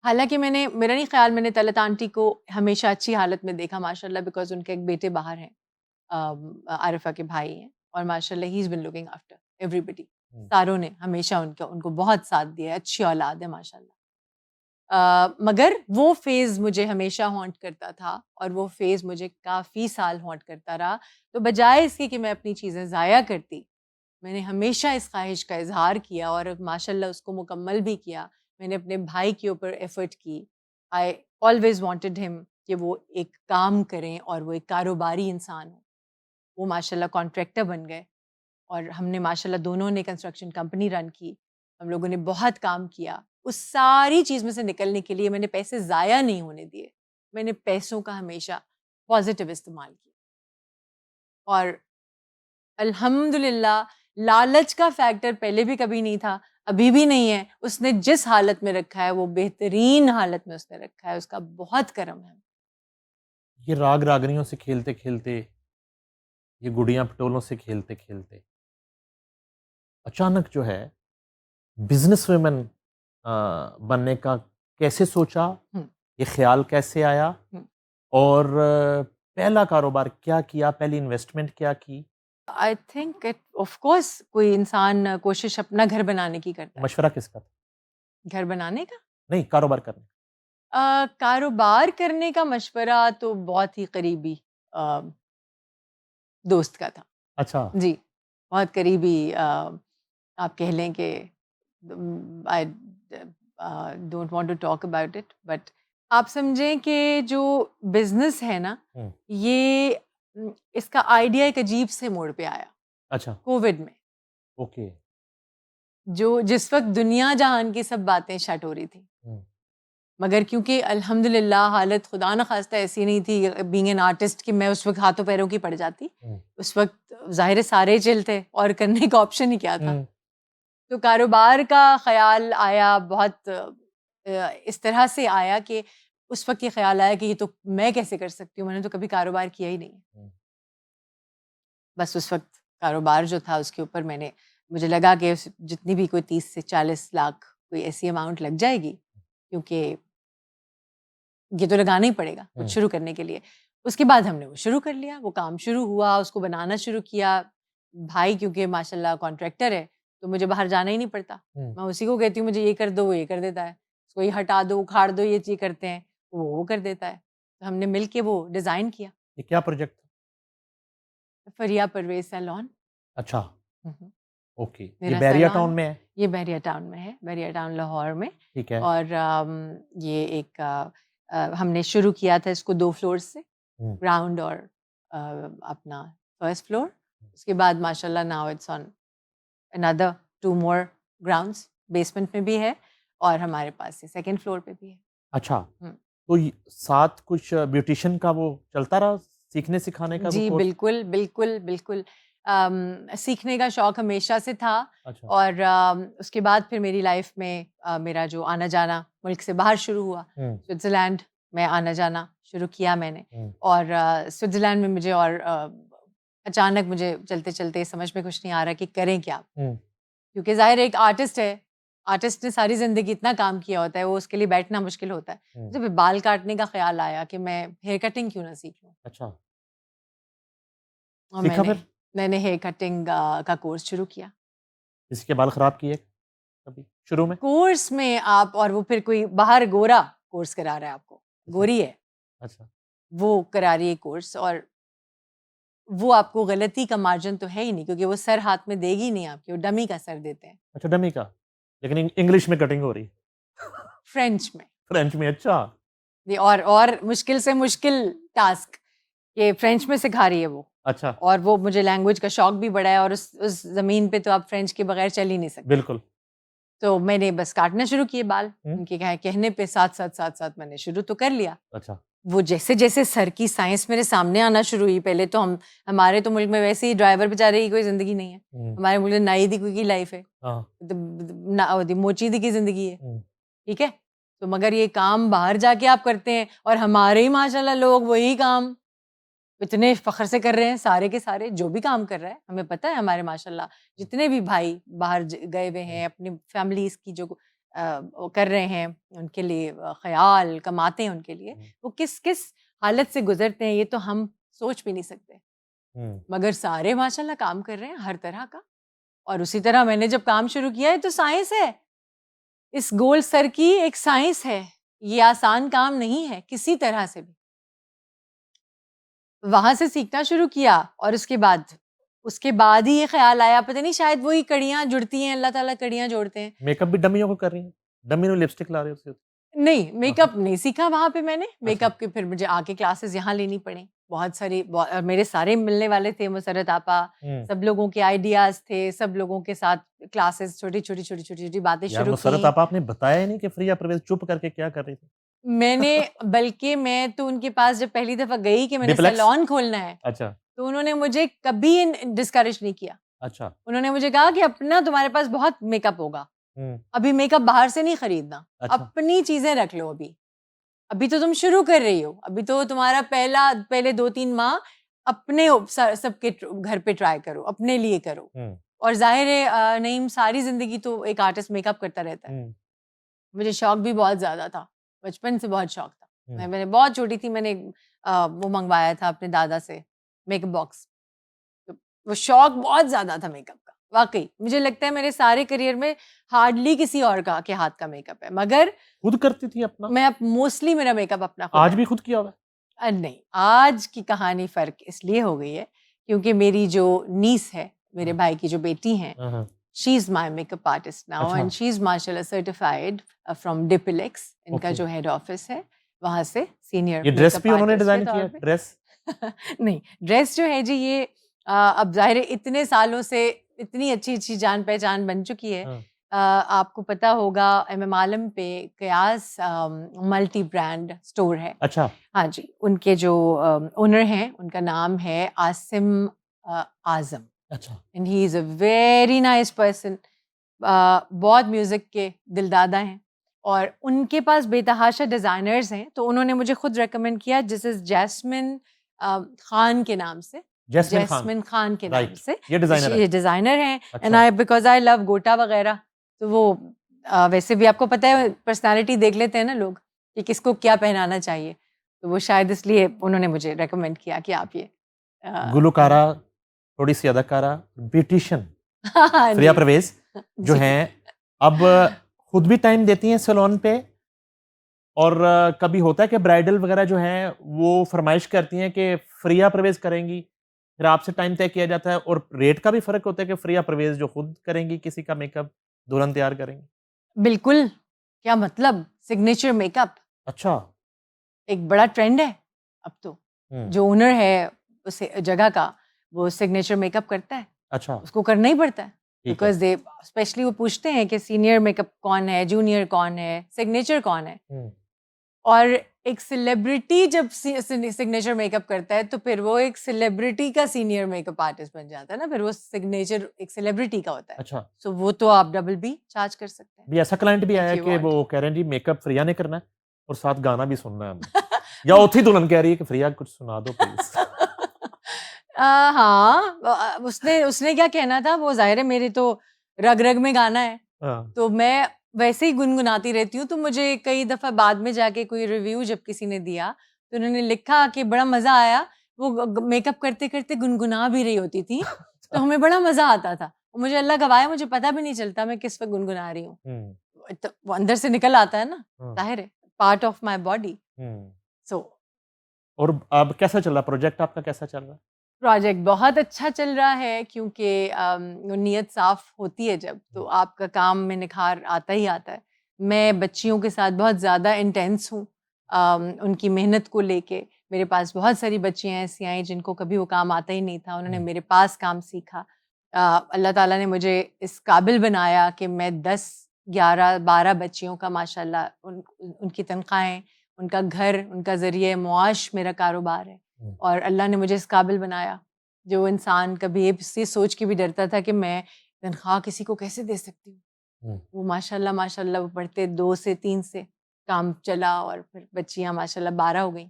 हालांकि मेरा नहीं ख्याल मैंने तलत आंटी को हमेशा अच्छी हालत में देखा माशाल्लाह, बिकॉज उनके एक बेटे बाहर हैं, आरिफा के भाई हैं, और माशाल्लाह he is been looking after everybody. सारों ने हमेशा उनको बहुत साथ दिया है, अच्छी औलाद है माशाल्लाह। मगर वो फेज़ मुझे हमेशा हॉन्ट करता था और वो फेज़ मुझे काफ़ी साल हॉन्ट करता रहा। तो बजाय इसके कि मैं अपनी चीज़ें ज़ाया करती, मैंने हमेशा इस ख्वाहिश का इज़हार किया और माशाल्लाह उसको मुकम्मल भी किया। मैंने अपने भाई के ऊपर एफ़र्ट की। आई ऑलवेज़ वांटेड हिम कि वो एक काम करें और वो एक कारोबारी इंसान हो। वो माशाल्लाह कॉन्ट्रैक्टर बन गए और हमने माशाल्लाह दोनों ने कंस्ट्रक्शन कंपनी रन की। हम लोगों ने बहुत काम किया। उस सारी चीज़ में से निकलने के लिए मैंने पैसे ज़ाया नहीं होने दिए। मैंने पैसों का हमेशा पॉज़िटिव इस्तेमाल किया और अल्हम्दुलिल्लाह लालच का फैक्टर पहले भी कभी नहीं था, अभी भी नहीं है। उसने जिस हालत में रखा है वो बेहतरीन हालत में उसने रखा है, उसका बहुत करम है। ये राग रागनियों से खेलते खेलते, ये गुड़ियां पटोलों से खेलते खेलते अचानक जो है बिजनेस वुमेन बनने का कैसे सोचा, ये ख्याल कैसे आया, और पहला कारोबार क्या किया, पहली इन्वेस्टमेंट क्या की? I think it of course कोई इंसान कोशिश अपना घर बनाने की करता है। मशवरा किसका था? घर बनाने का? नहीं, कारोबार करने। कारोबार करने का मशवरा तो बहुत ही करीबी अ, दोस्त का था। अच्छा। जी, बहुत करीबी आप कह लें कि I don't want to talk about it, but आप समझें कि जो बिजनेस है ना, ये इसका आइडिया एक अजीब से मोड़ पे आया अच्छा। कोविड में, ओके। जिस वक्त दुनिया जहान की सब बातें शट हो रही थी, मगर क्योंकि अल्हम्दुलिल्लाह हालत खुदा न खास्ता ऐसी नहीं थी बीइंग एन आर्टिस्ट कि मैं उस वक्त हाथों पैरों की पड़ जाती। उस वक्त ज़ाहिर है सारे चिल थे और करने का ऑप्शन ही क्या था। तो कारोबार का ख्याल आया बहुत इस तरह से आया कि उस वक्त ये ख्याल आया कि ये तो मैं कैसे कर सकती हूँ, मैंने तो कभी कारोबार किया ही नहीं। बस उस वक्त कारोबार जो था उसके ऊपर मुझे लगा कि जितनी भी कोई 30 से 40 लाख कोई ऐसी अमाउंट लग जाएगी, क्योंकि ये तो लगाना ही पड़ेगा कुछ शुरू करने के लिए। उसके बाद हमने वो शुरू कर लिया, वो काम शुरू हुआ, उसको बनाना शुरू किया। भाई क्योंकि माशाल्लाह कॉन्ट्रैक्टर है, तो मुझे बाहर जाना ही नहीं पड़ता। मैं उसी को कहती हूँ मुझे ये कर दो, वो ये कर देता है। इसको ये हटा दो, उखाड़ दो, ये चीज़ करते हैं, वो कर देता है। तो हमने मिल के वो डिज़ाइन किया। ये क्या प्रोजेक्ट था? फरिया परवेज़ सैलून। अच्छा, ओके। ये मेरा बैरिया सैलून टाउन में है? ये बैरिया टाउन में है, बैरिया टाउन लाहौर में। ठीक है। और ये एक हमने शुरू किया था इसको 2 फ्लोर्स से, ग्राउंड और अपना फर्स्ट फ्लोर। उसके बाद माशाल्लाह now it's on another 2 more grounds, basement में भी है और हमारे पास ये सेकंड फ्लोर पे भी है। अच्छा, तो साथ कुछ ब्यूटिशियन का वो चलता रहा, सीखने सिखाने का जी वो कोर्स? बिल्कुल, बिल्कुल, बिल्कुल। सीखने का शौक हमेशा से था। अच्छा। और उसके बाद फिर मेरी लाइफ में मेरा जो आना जाना मुल्क से बाहर शुरू हुआ। स्विट्ज़रलैंड में आना जाना शुरू किया मैंने। और स्विट्ज़रलैंड में मुझे और अचानक मुझे चलते चलते समझ में कुछ नहीं आ रहा कि करें क्या, क्योंकि जाहिर है एक आर्टिस्ट है, आर्टिस्ट ने सारी जिंदगी इतना काम किया होता है, वो उसके लिए बैठना मुश्किल होता है। जब बाल काटने का ख्याल आया कि मैं हेयर कटिंग क्यों ना सीख लूं। अच्छा, और सीखा मैंने फिर? मैंने हेयर कटिंग का कोर्स शुरू किया। किसी के बाल खराब किए कभी शुरू में? कोर्स में आप, और वो फिर कोई बाहर गोरा कोर्स करा रहा है आपको, गोरी है अच्छा वो करा रही है कोर्स, और वो आपको गलती का मार्जिन तो है ही नहीं, क्योंकि वो सर हाथ में देगी नहीं आपके, वो डमी का सर देते हैं अच्छा, डमी का, लेकिन इंग्लिश में कटिंग हो रही है, फ्रेंच में। फ्रेंच में। अच्छा ये और मुश्किल से मुश्किल टास्क ये फ्रेंच में सिखा रही है वो, अच्छा, और वो मुझे लैंग्वेज का शौक भी बड़ा है, और उस जमीन पे तो आप फ्रेंच के बगैर चल ही नहीं सकते। बिल्कुल। तो मैंने बस काटना शुरू किए बाल, हम्म। उनके कहने पे साथ साथ मैंने शुरू तो कर लिया। अच्छा वो जैसे जैसे सर की साइंस मेरे सामने आना शुरू हुई, पहले तो हमारे तो मुल्क में वैसे ही ड्राइवर बेचारे की कोई जिंदगी नहीं है, हमारे मुल्क में नाई दी कोई की लाइफ है, मोची दी की जिंदगी है, ठीक है। तो मगर ये काम बाहर जाके आप करते हैं, और हमारे ही माशाल्लाह लोग वही काम इतने फख्र से कर रहे हैं, सारे के सारे जो भी काम कर रहा है, हमें पता है हमारे माशाल्लाह जितने भी भाई बाहर गए हुए हैं, अपनी फैमिलीज की जो वो कर रहे हैं, उनके लिए ख्याल कमाते हैं उनके लिए, वो किस किस हालत से गुजरते हैं, ये तो हम सोच भी नहीं सकते। मगर सारे माशाल्लाह काम कर रहे हैं हर तरह का। और उसी तरह मैंने जब काम शुरू किया है, तो साइंस है, इस गोल सर की एक साइंस है, ये आसान काम नहीं है किसी तरह से भी। वहां से सीखना शुरू किया, और उसके बाद ही ये ख्याल आया, पता नहीं शायद वही कड़ियां जुड़ती हैं, अल्लाह ताला कड़ियां जोड़ते हैं। मेकअप भी डमियों को कर रही है, डमी ने लिपस्टिक ला रही है नहीं, मेकअप नहीं सीखा वहां पे मैंने, मेकअप के फिर मुझे आके क्लासेस यहाँ लेनी पड़ी, बहुत सारी मेरे सारे मिलने वाले थे, मुसरत आपा, सब लोगों के आइडियाज थे, सब लोगों के साथ क्लासेस, छोटी छोटी बातें शुरू मुसरत की। आपा आपने बताया ही नहीं कि फ्रिया परवेज चुप करके क्या कर रही थी। मैंने बल्कि मैं तो उनके पास जब पहली दफा गई कि मैंने डिप्लेक्स? सैलून खोलना है, अच्छा तो उन्होंने मुझे कभी डिस्करेज नहीं किया। अच्छा उन्होंने मुझे कहा कि अपना तुम्हारे पास बहुत मेकअप होगा, अभी मेकअप बाहर से नहीं खरीदना, अच्छा। अपनी चीजें रख लो, अभी तो तुम शुरू कर रही हो, अभी तो तुम्हारा पहले 2-3 माह अपने सबके घर पे ट्राई करो, अपने लिए करो। और जाहिर है नईम सारी जिंदगी तो एक आर्टिस्ट मेकअप करता रहता है। मुझे शौक भी बहुत ज्यादा था, बचपन से बहुत शौक था। मैंने बहुत छोटी थी, मैंने वो मंगवाया था अपने दादा से मेकअप बॉक्स, तो वो शौक बहुत ज्यादा था मेकअप का। वाकई मुझे लगता है मेरे सारे करियर में हार्डली किसी और के हाथ का मेकअप है, मगर खुद करती थी अपना? मैं मोस्टली मेरा मेकअप अपना खुद आज भी खुद किया हुआ? नहीं, आज की कहानी फर्क इसलिए हो गई है क्योंकि मेरी जो नीस है, मेरे भाई की जो बेटी है, she is my makeup artist now, and she is माशाल्लाह सर्टिफाइड फ्रॉम डिपिलेक्स, इनका जो हेड ऑफिस है वहां से सीनियर। ये ड्रेस भी उन्होंने डिजाइन किया? ड्रेस नहीं, ड्रेस जो है जी ये अब जाहिर है इतने सालों से इतनी अच्छी जान पहचान बन चुकी है। आपको पता होगा MM आलम पे कयास मल्टी ब्रांड स्टोर है। अच्छा। हाँ जी, उनके जो ओनर हैं उनका नाम है आसिम आजम। अच्छा। And he is a very nice person, बहुत म्यूजिक के दिलदादा हैं, और उनके पास बेतहाशा डिजाइनर्स हैं। तो उन्होंने मुझे खुद रेकमेंड किया, जिस इज जैस्मिन खान के नाम से, जैस्मिन खान के नाम से ये डिजाइनर हैं। And I because I love गोटा वगैरह, तो वो वैसे भी आपको पता है पर्सनालिटी देख लेते हैं ना लोग कि किसको क्या पहनाना चाहिए, तो वो शायद इसलिए उन्होंने मुझे रेकमेंड किया कि आप ये गुलकारा, थोड़ी सी अदाकारा, ब्यूटिशियन फ्रिया परवेज जो हैं, अब खुद भी टाइम देती हैं सैलून पे, और कभी होता है कि ब्राइडल वगैरह जो हैं वो फरमाइश करती हैं कि फ्रिया परवेज करेंगी, फिर आपसे टाइम तय किया जाता है, और रेट का भी फर्क होता है कि फ्रिया परवेज जो खुद करेंगी किसी का मेकअप, दुल्हन तैयार करेंगी? बिल्कुल, क्या मतलब, सिग्नेचर मेकअप अच्छा एक बड़ा ट्रेंड है अब तो। जो ओनर है उस जगह का, वो सिग्नेचर मेकअप करता है। अच्छा, उसको करना ही पड़ता है, बिकॉज दे स्पेशली वो पूछते हैं कि सीनियर मेकअप कौन है, जूनियर कौन है, सिग्नेचर कौन है। और एक सेलिब्रिटी जब सिग्नेचर मेकअप करता है तो फिर वो एक सेलिब्रिटी का सीनियर मेकअप आर्टिस्ट बन जाता है ना, फिर वो सिग्नेचर एक सेलिब्रिटी का होता है। अच्छा, सो वो तो आप डबल भी चार्ज कर सकते हैं। भी ऐसा क्लाइंट भी आया कि वो कह रहे हैं जी मेकअप फ्रिया ने करना है और साथ गाना भी सुनना है हमें या ओथी दुल्हन कह रही है कि फ्रिया कुछ सुना दो प्लीज। हाँ, उसने क्या कहना था, वो जाहिर है मेरी तो रग रग में गाना है, तो मैं वैसे ही गुनगुनाती रहती हूँ। तो मुझे कई दफा बाद में जाके कोई रिव्यू जब किसी ने दिया तो उन्होंने लिखा कि बड़ा मजा आया, वो मेकअप करते करते गुनगुना भी रही होती थी, तो हमें बड़ा मजा आता था। और मुझे अल्लाह गवाह है, मुझे पता भी नहीं चलता मैं किस वक्त गुनगुना रही हूँ। तो वो अंदर से निकल आता है ना, जाहिर है, पार्ट ऑफ माई बॉडी। सो और अब कैसा चल रहा प्रोजेक्ट आपका, कैसा चल रहा है? प्रोजेक्ट बहुत अच्छा चल रहा है, क्योंकि वो नीयत साफ होती है जब, तो आपका काम में निखार आता ही आता है। मैं बच्चियों के साथ बहुत ज़्यादा इंटेंस हूँ, उनकी मेहनत को लेके। मेरे पास बहुत सारी बच्चियाँ ऐसी आई जिनको कभी वो काम आता ही नहीं था, उन्होंने मेरे पास काम सीखा। अल्लाह ताला ने मुझे इस काबिल बनाया कि मैं 10, 11, 12 बच्चियों का माशाल्लाह उनकी तनख्वाहें, उनका घर, उनका ज़रिए मुआश मेरा कारोबार है। और अल्लाह ने मुझे इस काबिल बनाया, जो इंसान कभी ये सोच के भी डरता था कि मैं तनख्वाह किसी को कैसे दे सकती हूँ, वो माशाल्लाह माशाल्लाह वो पढ़ते 2 से 3 से काम चला, और फिर बच्चियाँ माशाल्लाह 12 हो गई।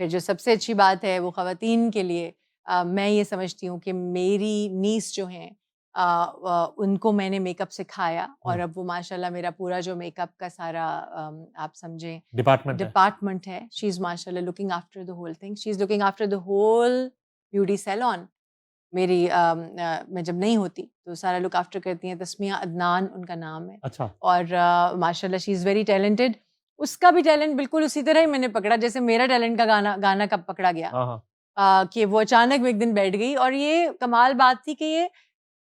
फिर जो सबसे अच्छी बात है वो ख़वातीन के लिए, मैं ये समझती हूँ कि मेरी नीस जो हैं, उनको मैंने मेकअप सिखाया, और अब वो माशाल्लाह मेरा पूरा जो मेकअप का सारा आप समझें डिपार्टमेंट है, शी इज़ माशाल्लाह looking after the whole thing, she is looking after the whole beauty salon. मेरी मैं जब नहीं होती तो सारा लुक आफ्टर करती हैं। तस्मिया अदनान उनका नाम है। अच्छा। और माशाल्लाह शी इज़ वेरी टैलेंटेड। उसका भी टैलेंट बिल्कुल उसी तरह ही मैंने पकड़ा जैसे मेरा टैलेंट का गाना कब पकड़ा गया, कि वो अचानक एक दिन बैठ गई। और ये कमाल बात थी कि ये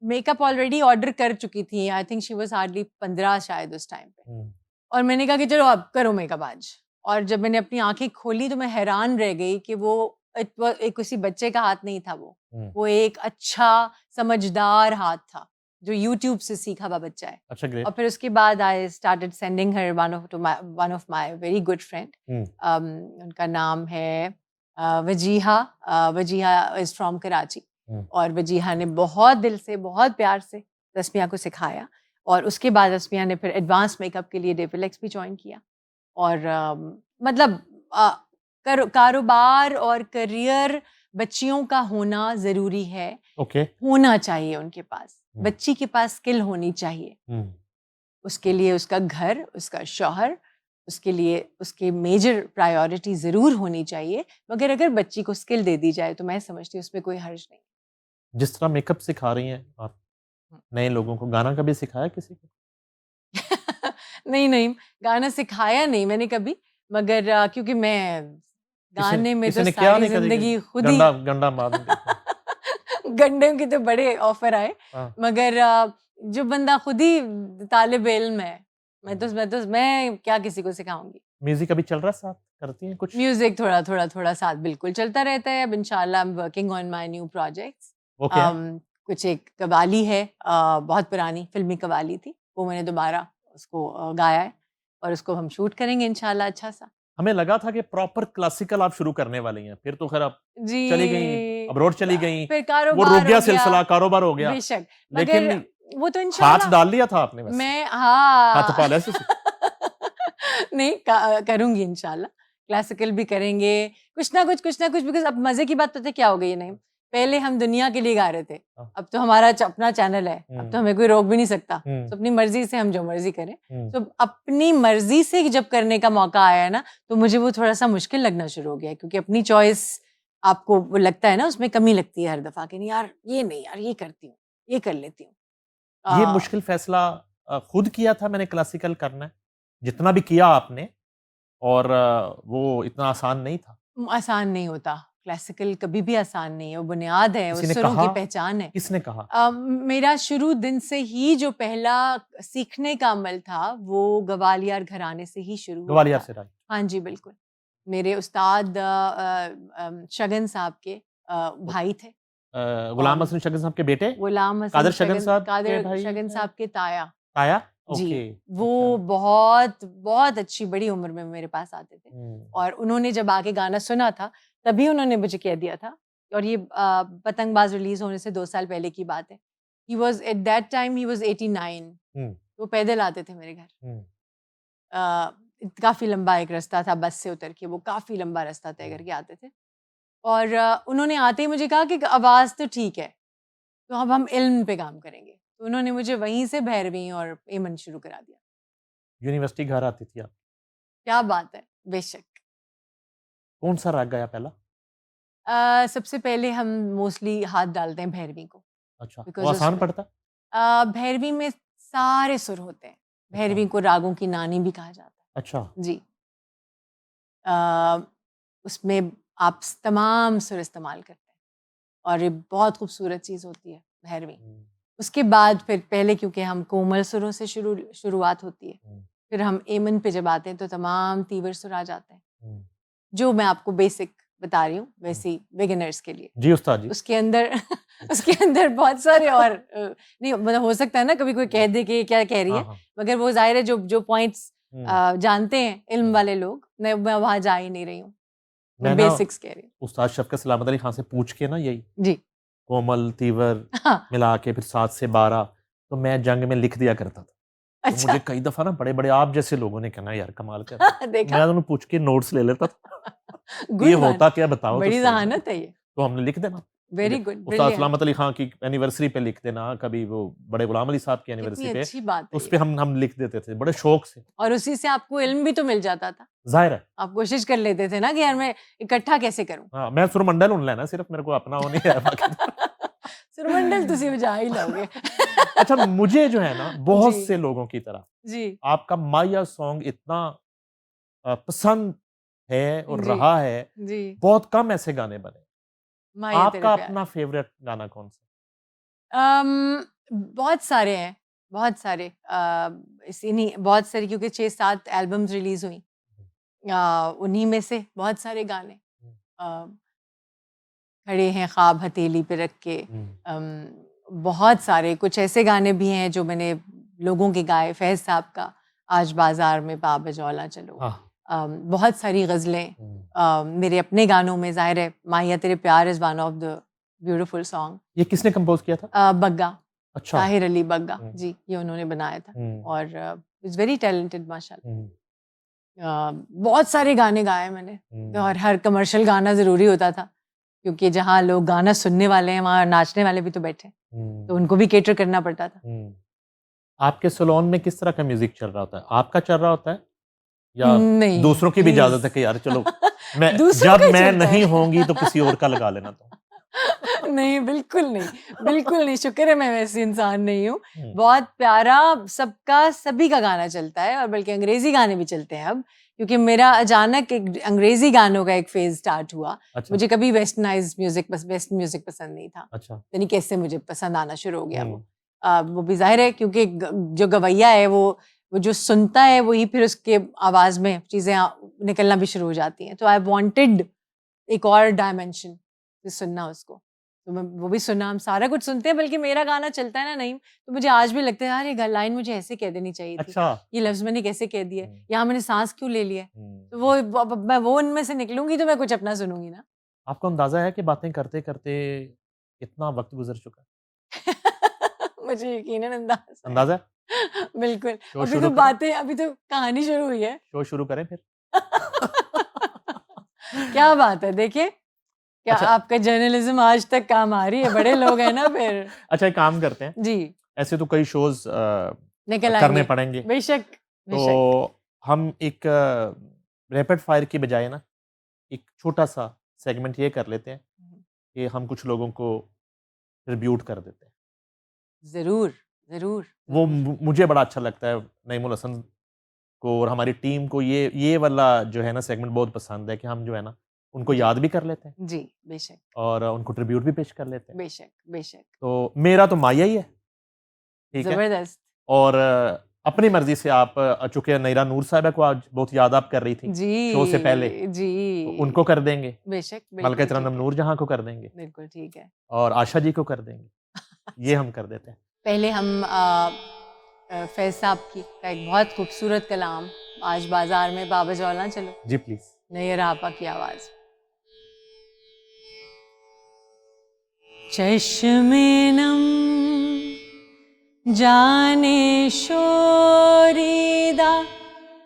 मेकअप ऑलरेडी ऑर्डर कर चुकी थी। I think she was hardly 15 शायद उस टाइम पे। और मैंने कहा कि चलो अब करो मेकअप आज। और जब मैंने अपनी आंखें खोली तो मैं हैरान रह गई कि वो एक किसी बच्चे का हाथ नहीं था, वो एक अच्छा समझदार हाथ था जो यूट्यूब से सीखा हुआ बच्चा है। अच्छा, ग्रेट। और फिर उसके बाद I started sending her one of my very good friend. उनका नाम है वजीहा। Wajiha is from Karachi. और वजीहा ने बहुत दिल से, बहुत प्यार से तस्मिया को सिखाया। और उसके बाद तस्मिया ने फिर एडवांस मेकअप के लिए डेफिलेक्स भी ज्वाइन किया। और मतलब कारोबार और करियर बच्चियों का होना ज़रूरी है। होना चाहिए उनके पास, बच्ची के पास स्किल होनी चाहिए। उसके लिए उसका घर, उसका शौहर, उसके लिए उसके मेजर प्रायोरिटी ज़रूर होनी चाहिए। मगर अगर बच्ची को स्किल दे दी जाए तो मैं समझती हूँ उसमें कोई हर्ज नहीं। जिस तरह मेकअप सिखा रही हैं आप नए लोगों को, गाना कभी सिखाया किसी को? नहीं, गाना सिखाया नहीं मैंने कभी, मगर क्योंकि मैं गाने में तो सारी जिंदगी खुद ही गंडा मार गंडे के तो बड़े ऑफर आए, मगर जो बंदा खुद ही तालिब इल्म है, मैं क्या किसी को सिखाऊंगी। म्यूजिक अभी चल रहा है, साथ करती हैं कुछ? म्यूजिक थोड़ा साथ बिल्कुल चलता रहता है। अब इंशाल्लाह I am working on my new projects. कुछ एक कवाली है, बहुत पुरानी फिल्मी कवाली थी, वो मैंने दोबारा उसको गाया है और उसको हम शूट करेंगे इंशाल्लाह अच्छा सा। हमें लगा था कि प्रॉपर क्लासिकल आप शुरू करने वाली हैं, फिर तो खैर आप चली गई, अब्रॉड चली गई, फिर कारोबार वो रुक गया सिलसिला, कारोबार हो गया। बेशक, लेकिन वो तो इंशाल्लाह हाथ डाल लिया था आपने वैसे। मैं हाथ पाला ऐसे नहीं करूंगी इंशाल्लाह। क्लासिकल भी करेंगे, कुछ ना कुछ बिकॉज अब मजे की बात पता है क्या हो गई है, नहीं पहले हम दुनिया के लिए गा रहे थे, अब तो हमारा अपना चैनल है, अब तो हमें कोई रोक भी नहीं सकता, तो अपनी मर्जी से हम जो मर्जी करें। तो अपनी मर्जी से जब करने का मौका आया ना, तो मुझे वो थोड़ा सा मुश्किल लगना शुरू हो गया, क्योंकि अपनी चॉइस आपको वो लगता है ना, उसमें कमी लगती है हर दफा कि नहीं यार ये नहीं, यार ये करती हूँ, ये कर लेती हूँ। ये मुश्किल फैसला खुद किया था मैंने क्लासिकल करना है, जितना भी किया आपने, और वो इतना आसान नहीं था। आसान नहीं होता, क्लासिकल कभी भी आसान नहीं है, वो बुनियाद है, वो सुरों की पहचान है। किसने कहा? मेरा शुरू दिन से ही जो पहला सीखने का अमल था वो गवालियर घराने से ही शुरू हुआ। गवालियर से? हाँ जी बिल्कुल। मेरे उस्ताद शगन साहब के भाई थे, गुलाम हसन शगन साहब के बेटे, गुलाम हसन कादर शगन साहब के भाई, शगन साहब के ताया जी। वो बहुत अच्छी बड़ी उम्र में मेरे पास आते थे, और उन्होंने जब आके गाना सुना था तभी उन्होंने मुझे कह दिया था, और ये पतंगबाज रिलीज होने से 2 साल पहले की बात है। He was at that time he was 89। वो पैदल आते थे मेरे घर, काफी लंबा एक रास्ता था, बस से उतर के वो काफी लंबा रास्ता तय करके आते थे। और उन्होंने आते ही मुझे कहा कि आवाज तो ठीक है, तो अब हम इल्म पे काम करेंगे। तो उन्होंने मुझे वहीं से भैरवी और एमन शुरू करा दिया। यूनिवर्सिटी घर आती थी आप? क्या बात है, बेशक। कौन सा राग गाया पहला? सबसे पहले हम मोस्टली हाथ डालते हैं भैरवी को, अच्छा, Because वो आसान उसमें- पड़ता है? भैरवी में सारे सुर होते हैं, भैरवी को रागों की नानी भी कहा जाता अच्छा, है जी। उसमें आप तमाम सुर इस्तेमाल करते हैं और ये बहुत खूबसूरत चीज़ होती है भैरवी। उसके बाद फिर पहले क्योंकि हम कोमल सुरों से शुरुआत होती है, फिर हम एमन पे जब आते हैं तो तमाम तीवर सुर आ जाते हैं, जो मैं आपको बेसिक बता रही हूँ वैसे बिगिनर्स के लिए। जी उस्ताद जी। उसके अंदर उसके अंदर बहुत सारे और नहीं मतलब हो सकता है ना कभी कोई कह दे कि ये क्या कह रही है, हाँ, हाँ। मगर वो जाहिर है जो जो पॉइंट्स जानते हैं इल्म हम्म। वाले लोग, मैं वहां जा ही नहीं रही हूँ, मैं मैं ना बेसिक्स कह रही हूँ उस्ताद शफकत सलामत अली खान से पूछ के ना यही जी। कोमल तीवर हाँ मिला के फिर 7 से 12 तो मैं जंग में लिख दिया करता था। तो अच्छा मुझे कई दफा ना बड़े बड़े आप जैसे लोगों ने कहना यार कमाल कर तो देखा मैं उन्हें पूछ के नोट्स ले लेता था गुड ये वन, होता क्या बताओ तो बड़ी सही। जहानत है ये, तो हमने लिख देना वेरी गुड, उस्ताद ब्रिलियंट, सलामत अली खान की एनिवर्सरी पे लिख देना, कभी वो बड़े गुलाम अली साहब की कितनी एनिवर्सरी पे अच्छी बात है उस ये। पे हम लिख देते थे बड़े शौक से। और उसी से आपको इल्म भी तो मिल जाता था, जाहिर है आप कोशिश कर लेते थे ना कि यार मैं इकट्ठा कैसे करूं। हाँ मैं सुरमंडल उन लेना सिर्फ मेरे को अपना वो नहीं है बाकी सुरमंडल तुसी बजा ही लोगे अच्छा मुझे जो है ना बहुत जी से लोगों की तरह जी आपका माया सॉन्ग इतना पसंद है और जी रहा है, जी, बहुत कम ऐसे गाने बने। माया तेरे आपका प्यार। अपना फेवरेट गाना कौन सा? बहुत सारे हैं, बहुत सारे इन्हीं बहुत सारी क्योंकि 6-7 एल्बम्स रिलीज हुई, उन्हीं में से बहुत सारे गाने अ, खड़े हैं ख्वाब हथेली पे रख के। बहुत सारे कुछ ऐसे गाने भी हैं जो मैंने लोगों के गाए, फैज साहब का आज बाजार में पा बजौला चलो, बहुत सारी गज़लें मेरे अपने गानों में, जाहिर है माहिया तेरे प्यार is one of the beautiful song. ये किसने कंपोज किया था? बग्गा, अच्छा। ताहिर अली बग्गा हम्म। जी, ये उन्होंने बनाया था हम्म। और इज़ वेरी टैलेंटेड माशाल्लाह। हम्म। बहुत सारे गाने गाए मैंने और हर कमर्शियल गाना ज़रूरी होता था क्योंकि जहाँ लोग गाना सुनने वाले हैं वहाँ नाचने वाले भी तो बैठे हैं, तो उनको भी केटर करना पड़ता था। आपके सलोन में किस तरह का म्यूजिक चल रहा होता है? आपका चल रहा होता है या नहीं, दूसरों की भी please। इजाजत है कि यार चलो मैं दूसरों जब का मैं चलता है। नहीं होंगी तो किसी और का लगा लेना तो नहीं बिल्कुल नहीं, बिल्कुल नहीं, शुक्र है मैं वैसी इंसान नहीं हूँ। हम्म। बहुत प्यारा सबका सभी का गाना चलता है और बल्कि अंग्रेजी गाने भी चलते हैं अब, क्योंकि मेरा अचानक एक अंग्रेजी गानों का एक फेज स्टार्ट हुआ। अच्छा। मुझे कभी वेस्टर्नाइज म्यूजिक वेस्ट म्यूजिक पसंद नहीं था, अच्छा। यानी कैसे मुझे पसंद आना शुरू हो गया वो भी जाहिर है क्योंकि जो गवैया है वो जो सुनता है वही फिर उसके आवाज में चीजें निकलना भी शुरू हो जाती हैं। तो आई वांटेड एक और डायमेंशन सुनना उसको, तो मैं वो भी सुना। हम सारा कुछ सुनते हैं, बल्कि मेरा गाना चलता है ना नहीं तो मुझे आज भी लगता है यार ये लाइन मुझे ऐसे कह देनी चाहिए थी, अच्छा। ये लफ्ज मैंने कैसे कह दिए, यहाँ मैंने सांस क्यों ले लिया। तो मैं वो उनमें से निकलूंगी तो मैं कुछ अपना सुनूंगी ना। आपको अंदाजा है कि बातें करते करते कितना वक्त गुजर चुका है? मुझे यकीनन अंदाजा है? बिल्कुल। शो अभी शुरू तो करें? बातें, अभी तो कहानी शुरू हुई है। शो शुरू करें फिर? क्या बात है, देखिए क्या अच्छा। आपका जर्नलिज्म आज तक काम आ रही है, बड़े लोग हैं ना फिर। अच्छा एक काम करते हैं, जी ऐसे तो कई शोज निकल करने आएंगे, पड़ेंगे, बेशक बेशक। तो हम एक रैपिड फायर की बजाय ना एक छोटा सा सेगमेंट ये कर लेते हैं कि हम कुछ लोगों को ट्रिब्यूट कर देते हैं। जरूर जरूर। वो मुझे बड़ा अच्छा लगता है, नईमुल हसन को और हमारी टीम को ये वाला जो है ना सेगमेंट बहुत पसंद है कि हम जो है ना उनको याद भी कर लेते हैं जी बेशक और उनको ट्रिब्यूट भी पेश कर लेते हैं। बेशक बेशक। तो मेरा तो माया ही है, ठीक है। जबरदस्त। और अपनी मर्जी से आप चूंकि नैरा नूर साहिबा को आज बहुत याद आप कर रही थी जी शो से पहले, जी तो उनको कर देंगे, बेशक मलका बिल्कुल तरन्नुम ठीक है, नूर जहां को कर देंगे बिल्कुल ठीक है। और आशा जी को कर देंगे। ये हम कर देते हैं। पहले हम फैज साहब का एक बहुत खूबसूरत कलाम आज बाजार में बाबा जौला चलो, जी प्लीज। नैयर आपा की आवाज। चश्मे नम जाने शोरीदा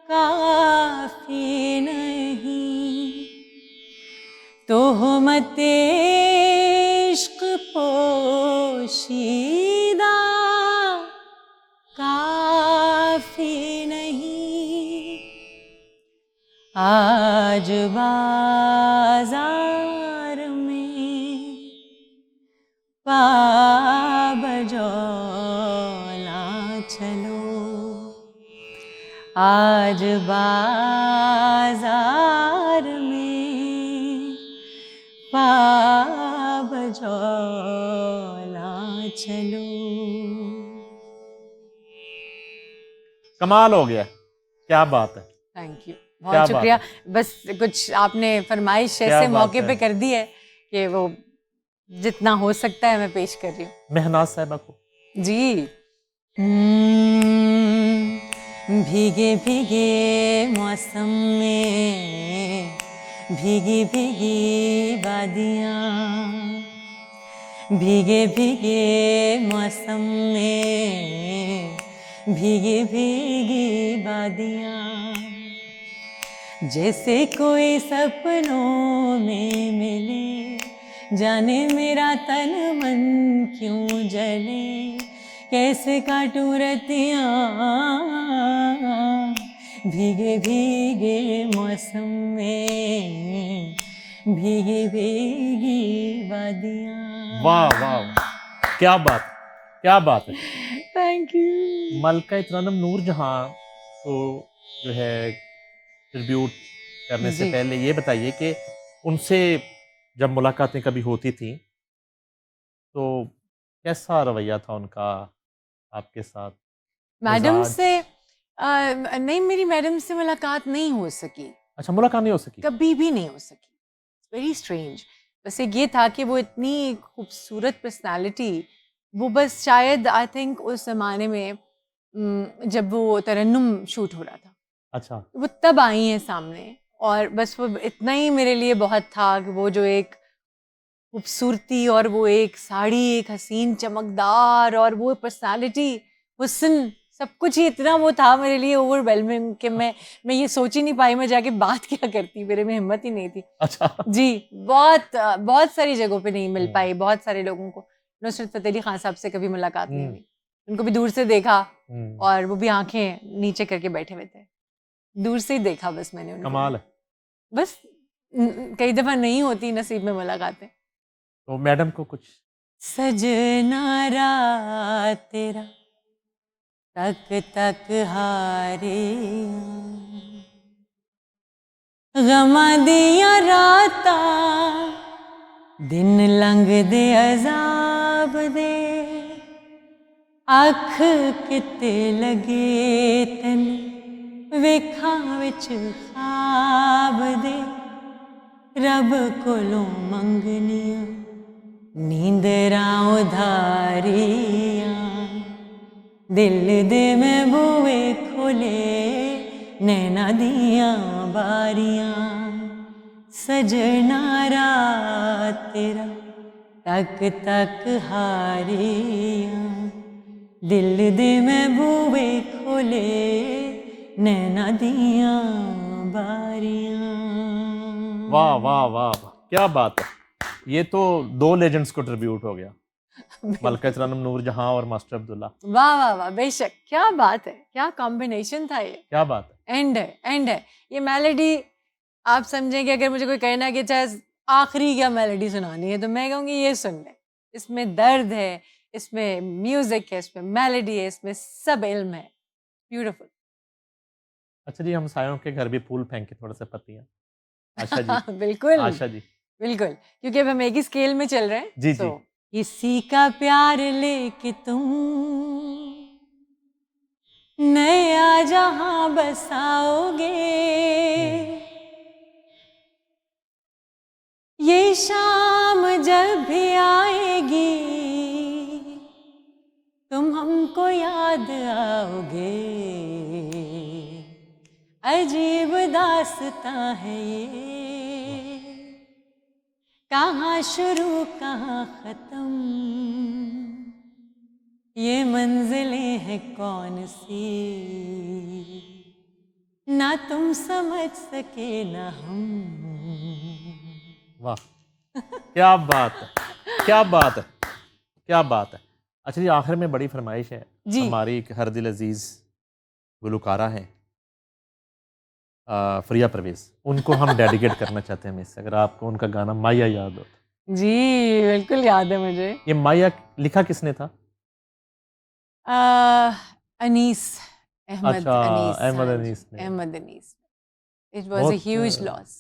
काफी नहीं, तोहमते इश्क पोशीदा काफी नहीं, आज बाजार में बजौला चलो आज बाजार में बजौला चलो। कमाल हो गया, क्या बात है, थैंक यू, क्या बहुत बात शुक्रिया। बस कुछ आपने फरमाइश क्या ऐसे बात मौके है। पे कर दी है कि वो जितना हो सकता है मैं पेश कर रही हूँ। मेहनाज साहिबा को जी। भीगे भीगे मौसम में भीगी भीगी वादियाँ, भीगे भीगे मौसम में भीगी भीगी वादियाँ, जैसे कोई सपनों में मिले, जाने मेरा तन मन क्यों जले, कैसे काटूं रतियाँ भीगे भीगे मौसम में भीगी भीगी वादियाँ। वाह वाह, क्या बात, क्या बात है। Thank you. मलका तरन्नुम नूर जहां को जो है ट्रिब्यूट करने से जी। पहले ये बताइए कि उनसे जब मुलाकातें कभी होती थी तो कैसा रवैया था उनका आपके साथ? मैडम मिजाज? से नहीं, मेरी मैडम से मुलाकात नहीं हो सकी, अच्छा, मुलाकात नहीं हो सकी। कभी भी नहीं हो सकी। Very strange. बस एक ये था कि वो इतनी खूबसूरत पर्सनालिटी, वो बस शायद आई थिंक उस ज़माने में जब वो तरन्नुम शूट हो रहा था, अच्छा, वो तब आई हैं सामने, और बस वो इतना ही मेरे लिए बहुत था कि वो जो एक खूबसूरती और वो एक साड़ी, एक हसीन चमकदार, और वो पर्सनालिटी, हुस्न, सब कुछ ही इतना वो था मेरे लिए ओवरवेलमिंग कि मैं ये सोच ही नहीं पाई मैं जाके बात क्या करती, मेरे में हिम्मत ही नहीं थी। अच्छा। जी, बहुत सारी जगहों पे नहीं मिल हम्म, पाई, बहुत सारे लोगों को। नुसरत फ़तेह अली खान साहब से कभी मुलाकात नहीं हम्म, हुई, उनको भी दूर से देखा, हम्म, और वो भी आंखें नीचे करके बैठे हुए थे, दूर से ही देखा बस मैंने उनको भी। कमाल है। बस कई दफ़ा नहीं होती नसीब में मुलाकातें। तो मैडम को कुछ सजना रात तेरा तक तक हारे, गमा दिया राता दिन लंघ दे अजाब दे, अख किते लगे तन वेखा विच खाब दे, रब कोलों मंगनियां नींदरां उधारियां, दिल दे में बुए खोले नैना दियां बारियां, सजना रात तेरा तक तक हारियां, दिल दे में बुए खोले नैना दियां बारियां। वाह वाह वाह वाह, क्या बात है। ये तो दो लेजेंड्स को ट्रिब्यूट हो गया, मलका तरन्नुम नूर जहां और मास्टर अब्दुल्ला। वाह वाह वाह, बेशक, क्या बात है, क्या कॉम्बिनेशन था ये। क्या बात है। एंड है, एंड है ये मेलेडी। आप समझें कि अगर मुझे कोई कहना कि चाहे आखिरी क्या मेलेडी सुनानी है, तो मैं कहूँगी ये सुन ले, इसमें दर्द है, इसमें म्यूजिक है, इसमें मेलेडी है, इसमें सब इल्म है। ब्यूटीफुल। अच्छा जी, हम सायों के घर भी फूल फेंके थोड़ा सा पत्तियां। आशा जी, बिल्कुल आशा जी। बिल्कुल, क्योंकि अब हम एक ही स्केल में चल रहे हैं। जी जी। किसी का प्यार लेके तुम नया जहां बसाओगे, ये शाम जब भी आएगी तुम हमको याद आओगे, अजीब दास्तां है ये, कहाँ शुरू कहाँ खत्म, ये मंजिलें हैं कौन सी, ना तुम समझ सके ना हम। वाह, क्या बात है, क्या बात है, क्या बात है। अच्छा जी, आखिर में बड़ी फरमाइश है, जी। हमारी एक हर दिल अजीज गुलकारा हैं फ़रिया परवेज़, उनको हम डेडिकेट करना चाहते हैं हमें से, अगर आपको उनका गाना माया याद हो तो। जी बिल्कुल याद है मुझे। ये माया लिखा किसने था? अनीस अहमद अच्छा, अनीस, अहमद हाँ जी, अनीस ने। Ahmed Anis. It was a बहुत ह्यूज लॉस।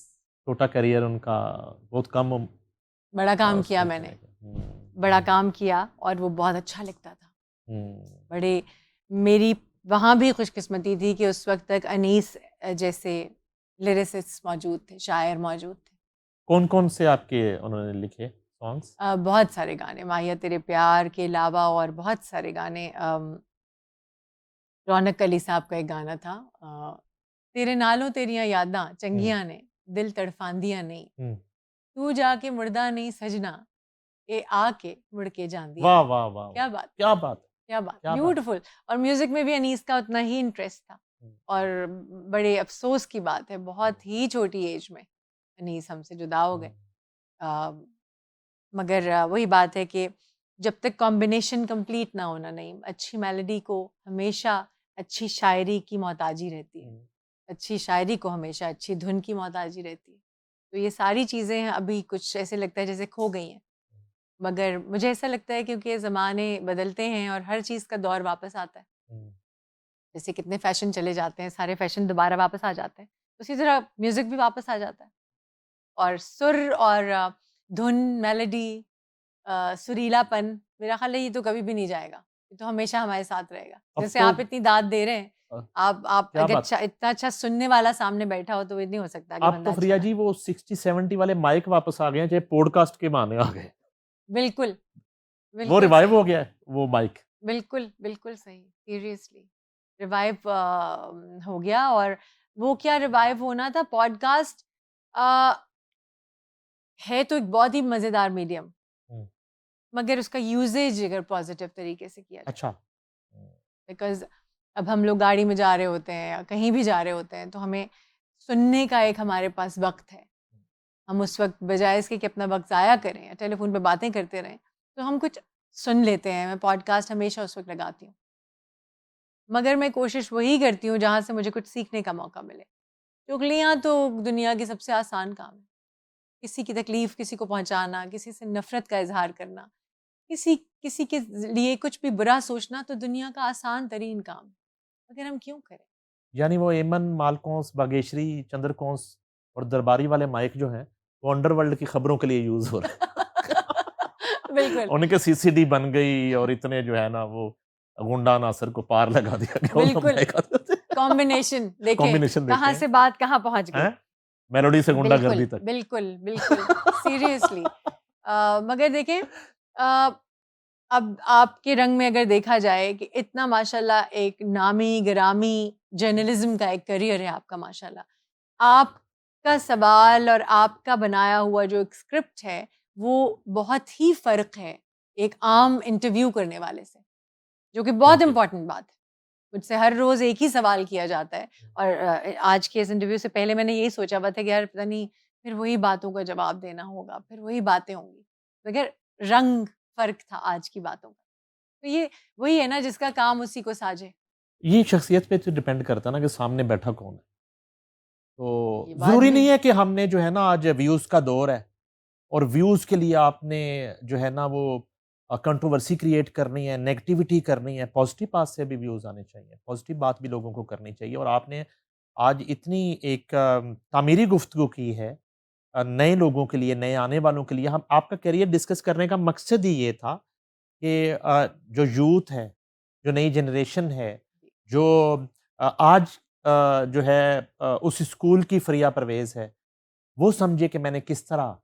छोटा करियर उनका, बहुत कम बड़ा काम किया उसमें मैंने, चले गए। बड़ा काम किया और वो बहुत अच्छा लिखता था। हम्म। बड़े मेरी वहाँ भी खुशकिस्मती थी कि उस वक्त तक अनीस जैसे लिरिसिस्ट मौजूद थे, शायर मौजूद थे। कौन कौन से आपके उन्होंने लिखे सॉन्ग्स? बहुत सारे गाने, माहिया तेरे प्यार के अलावा और बहुत सारे गाने। रौनक अली साहब का एक गाना था, तेरे नालों तेरियां यादां चंगियां ने दिल तड़फांदियां नहीं, हम्म। तू जाके मुर्दा नहीं सजना, ए आके मुड़ के जांदियां वाह नहीं। वाह वाह वाह! क्या बात, क्या बात है, क्या बात, क्या बात ब्यूटीफुल। और म्यूजिक में भी अनीस का उतना ही इंटरेस्ट था। है। और बड़े अफसोस की बात है, बहुत ही छोटी एज में अनीस हमसे जुदा हो गए। अ, मगर वही बात है कि जब तक कॉम्बिनेशन कंप्लीट ना होना, नहीं, अच्छी मेलोडी को हमेशा अच्छी शायरी की मोहताजी रहती है, अच्छी शायरी को हमेशा अच्छी धुन की मोहताजी रहती है। तो ये सारी चीज़ें अभी कुछ ऐसे लगता है जैसे खो गई हैं। मगर मुझे ऐसा लगता है क्योंकि ज़माने बदलते हैं और हर चीज़ का दौर वापस आता है। जैसे कितने फ़ैशन चले जाते हैं, सारे फ़ैशन दोबारा वापस आ जाते हैं। उसी तरह म्यूज़िक भी वापस आ जाता है। और सुर और धुन, मेलोडी, सुरीलापन, मेरा ख़्याल है ये तो कभी भी नहीं जाएगा। ये तो हमेशा हमारे साथ रहेगा। अब जैसे तो आप इतनी दाद दे रहे हैं, आप क्या अगर बात, इतना अच्छा सुनने वाला सामने बैठा हो तो ये नहीं हो सकता कि आप तो बंदा अच्छा फ्रिया ना। जी वो 60-70 वाले माइक वापस आ गए हैं, चाहे पॉडकास्ट के बहाने आ गए। बिल्कुल, वो बिल्कुल रिवाइव सही। हो गया है वो माइक। बिल्कुल, बिल्कुल सही, सीरियसली। रिवाइव हो गया। और वो क्या रिवाइव होना था, पॉडकास्ट अ, है तो एक बहुत ही मज़ेदार मीडियम, हम्म, मगर उसका यूसेज अगर पॉजिटिव तरीके से किया जाए, अच्छा। बिकॉज़ अब हम लोग गाड़ी में जा रहे होते हैं या कहीं भी जा रहे होते हैं तो हमें सुनने का एक हमारे पास वक़्त है। हम उस वक़्त बजाय इसके कि अपना वक़्त ज़ाया करें या टेलीफ़ोन पे बातें करते रहें, तो हम कुछ सुन लेते हैं। मैं पॉडकास्ट हमेशा उस वक़्त लगाती हूँ। मगर मैं कोशिश वही करती हूँ जहाँ से मुझे कुछ सीखने का मौका मिले। चुगलियाँ तो दुनिया की सबसे आसान काम है। किसी की तकलीफ़ किसी को पहुँचाना, किसी से नफ़रत का इज़हार करना, किसी किसी के लिए कुछ भी बुरा सोचना तो दुनिया का आसान तरीन काम है। मगर हम क्यों करें? यानी वो एमन, मालकोंस, बागेश्वरी, चंद्रकोंस और दरबारी वाले माइक जो हैं, वो अंडरवर्ल्ड की खबरों के लिए यूज़ हो रहे हैं। बिल्कुल, उनके सीसीडी बन गई और इतने जो है ना वो गुंडा नासिर को पार लगा दिया गया उन बिल्कुल। माइक कॉम्बिनेशन देखें, कॉम्बिनेशन कहाँ देखें, से बात कहाँ पहुँच गई। हैं? मेलोडी से बिल्कुल, गुंडागर्दी तक। बिल्कुल, बिल्कुल, सीरियसली। मगर देखें, अ, अब आपके रंग में अगर देखा जाए कि इतना माशाल्लाह एक नामी-गिरामी जर्नलिज़्म का एक करियर है आपका माशाल्लाह। आपका सवाल और आपका बनाया हुआ जो एक स्क्रिप्ट है, वो बहुत ही फ़र्क है एक आम इंटरव्यू करने वाले से, जो कि बहुत थैंक यू। इम्पोर्टेंट बात है। मुझसे हर रोज़ एक ही सवाल किया जाता है और आज के इस इंटरव्यू से पहले मैंने यही सोचा हुआ था कि यार पता नहीं फिर वही बातों का जवाब देना होगा, फिर वही बातें होंगी। मगर रंग फ़र्क था आज की बातों का। तो ये वही है ना जिसका काम उसी को साझे। ये शख्सियत पे तो डिपेंड करता है ना कि सामने बैठा कौन है। तो ये बात ज़रूरी भी नहीं है कि हमने जो है ना आज व्यूज़ का दौर है और व्यूज़ के लिए आपने जो है ना वो कंट्रोवर्सी क्रिएट करनी है, नेगेटिविटी करनी है, पॉज़िटिव बात से भी व्यूज़ आने चाहिए, पॉज़िटिव बात भी लोगों को करनी चाहिए और आपने आज इतनी एक तामीरी गुफ्तगू की है नए लोगों के लिए, नए आने वालों के लिए। हम आपका करियर डिस्कस करने का मकसद ही ये था कि जो यूथ है, जो नई जनरेशन है, जो आज जो है उस स्कूल की फ़रिया परवेज़ है, वो समझे कि मैंने किस तरह